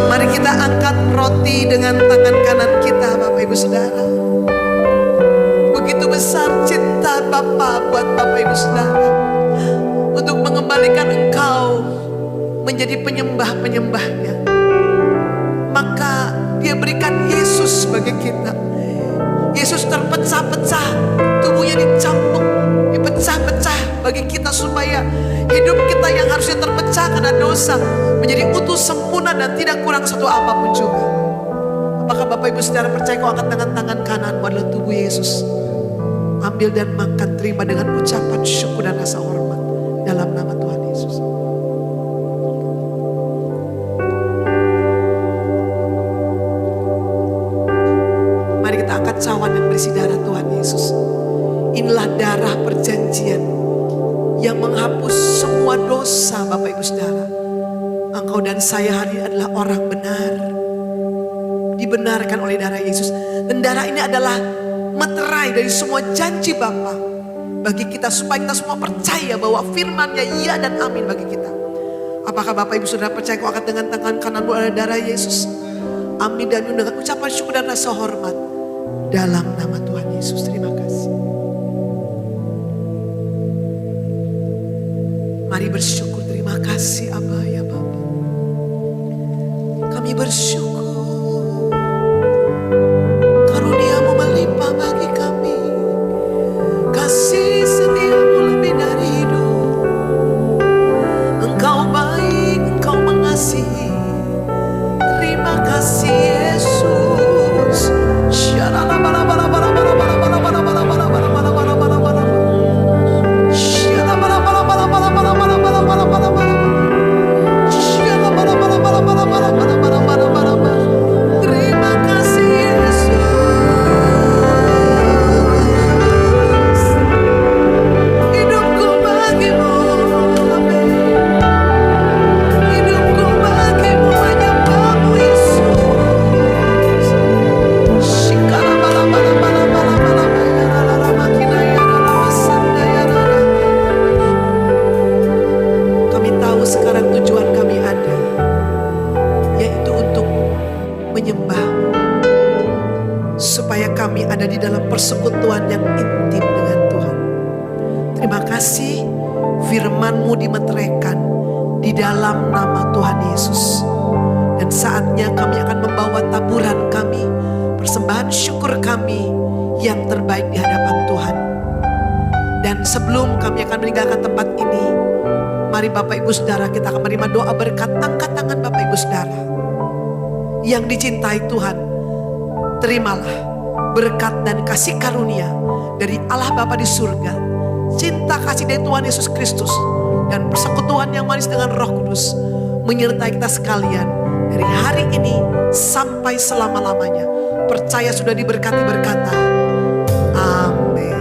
Mari kita angkat roti dengan tangan kanan kita, Bapak Ibu Saudara. Begitu besar cinta Bapa buat Bapak Ibu Saudara untuk mengembalikan engkau menjadi penyembah-penyembahnya. Maka Dia berikan Yesus sebagai kita. Yesus terpecah-pecah, tubuhnya dicambuk, dipecah-pecah bagi kita supaya hidup kita yang harusnya terpecah karena dosa menjadi utuh, sempurna dan tidak kurang satu apapun juga. Apakah Bapak Ibu Saudara percaya kau angkat tangan kananmu adalah tubuh Yesus? Ambil dan makan, terima dengan ucapan syukur dan rasa hormat dalam nama Tuhan Yesus. Mari kita angkat cawan yang berisi darah Tuhan. yang menghapus semua dosa Bapak Ibu Saudara. Engkau dan saya hari ini adalah orang benar. Dibenarkan oleh darah Yesus. Dan darah ini adalah meterai dari semua janji Bapa bagi kita, supaya kita semua percaya bahwa firman-Nya iya dan amin bagi kita. Apakah Bapak Ibu Saudara percaya kau angkat dengan tangan kananmu ada darah Yesus? Amin, dan dengan ucapan syukur dan rasa hormat dalam nama Tuhan Yesus. Terima kasih. Mari bersyukur. Terima kasih Abba ya Bapa. Kami bersyukur. Karunia-Mu melimpah bagi kami. Kasih setia-Mu lebih dari hidup. Engkau baik, Engkau mengasihi. Terima kasih Yesus. Terima kasih Yesus. Hidupku bagimu, amin. Hidupku bagimu, menyembahmu Yesus. Kami tahu sekarang tujuan kami ada, yaitu untuk menyembah-Mu, supaya kami ada di dalam persekutuan yang intim dengan Tuhan. Terima kasih firman-Mu dimeteraikan di dalam nama Tuhan Yesus. Dan saatnya kami akan membawa taburan kami, persembahan syukur kami yang terbaik di hadapan Tuhan. Dan sebelum kami akan meninggalkan tempat ini, mari Bapak Ibu Saudara, kita akan menerima doa berkat. Angkat tangan Bapak Ibu Saudara yang dicintai Tuhan. Terimalah berkat dan kasih karunia dari Allah Bapa di surga, cinta kasih dari Tuhan Yesus Kristus, dan persekutuan yang manis dengan Roh Kudus menyertai kita sekalian dari hari ini sampai selama-lamanya. Percaya sudah diberkati, berkata amin.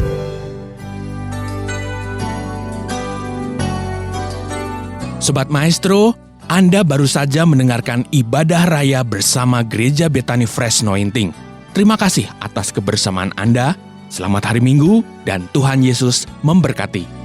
Sobat Maestro, Anda baru saja mendengarkan ibadah raya bersama Gereja Bethany Fresh Anointing. Terima kasih atas kebersamaan Anda. Selamat hari Minggu dan Tuhan Yesus memberkati.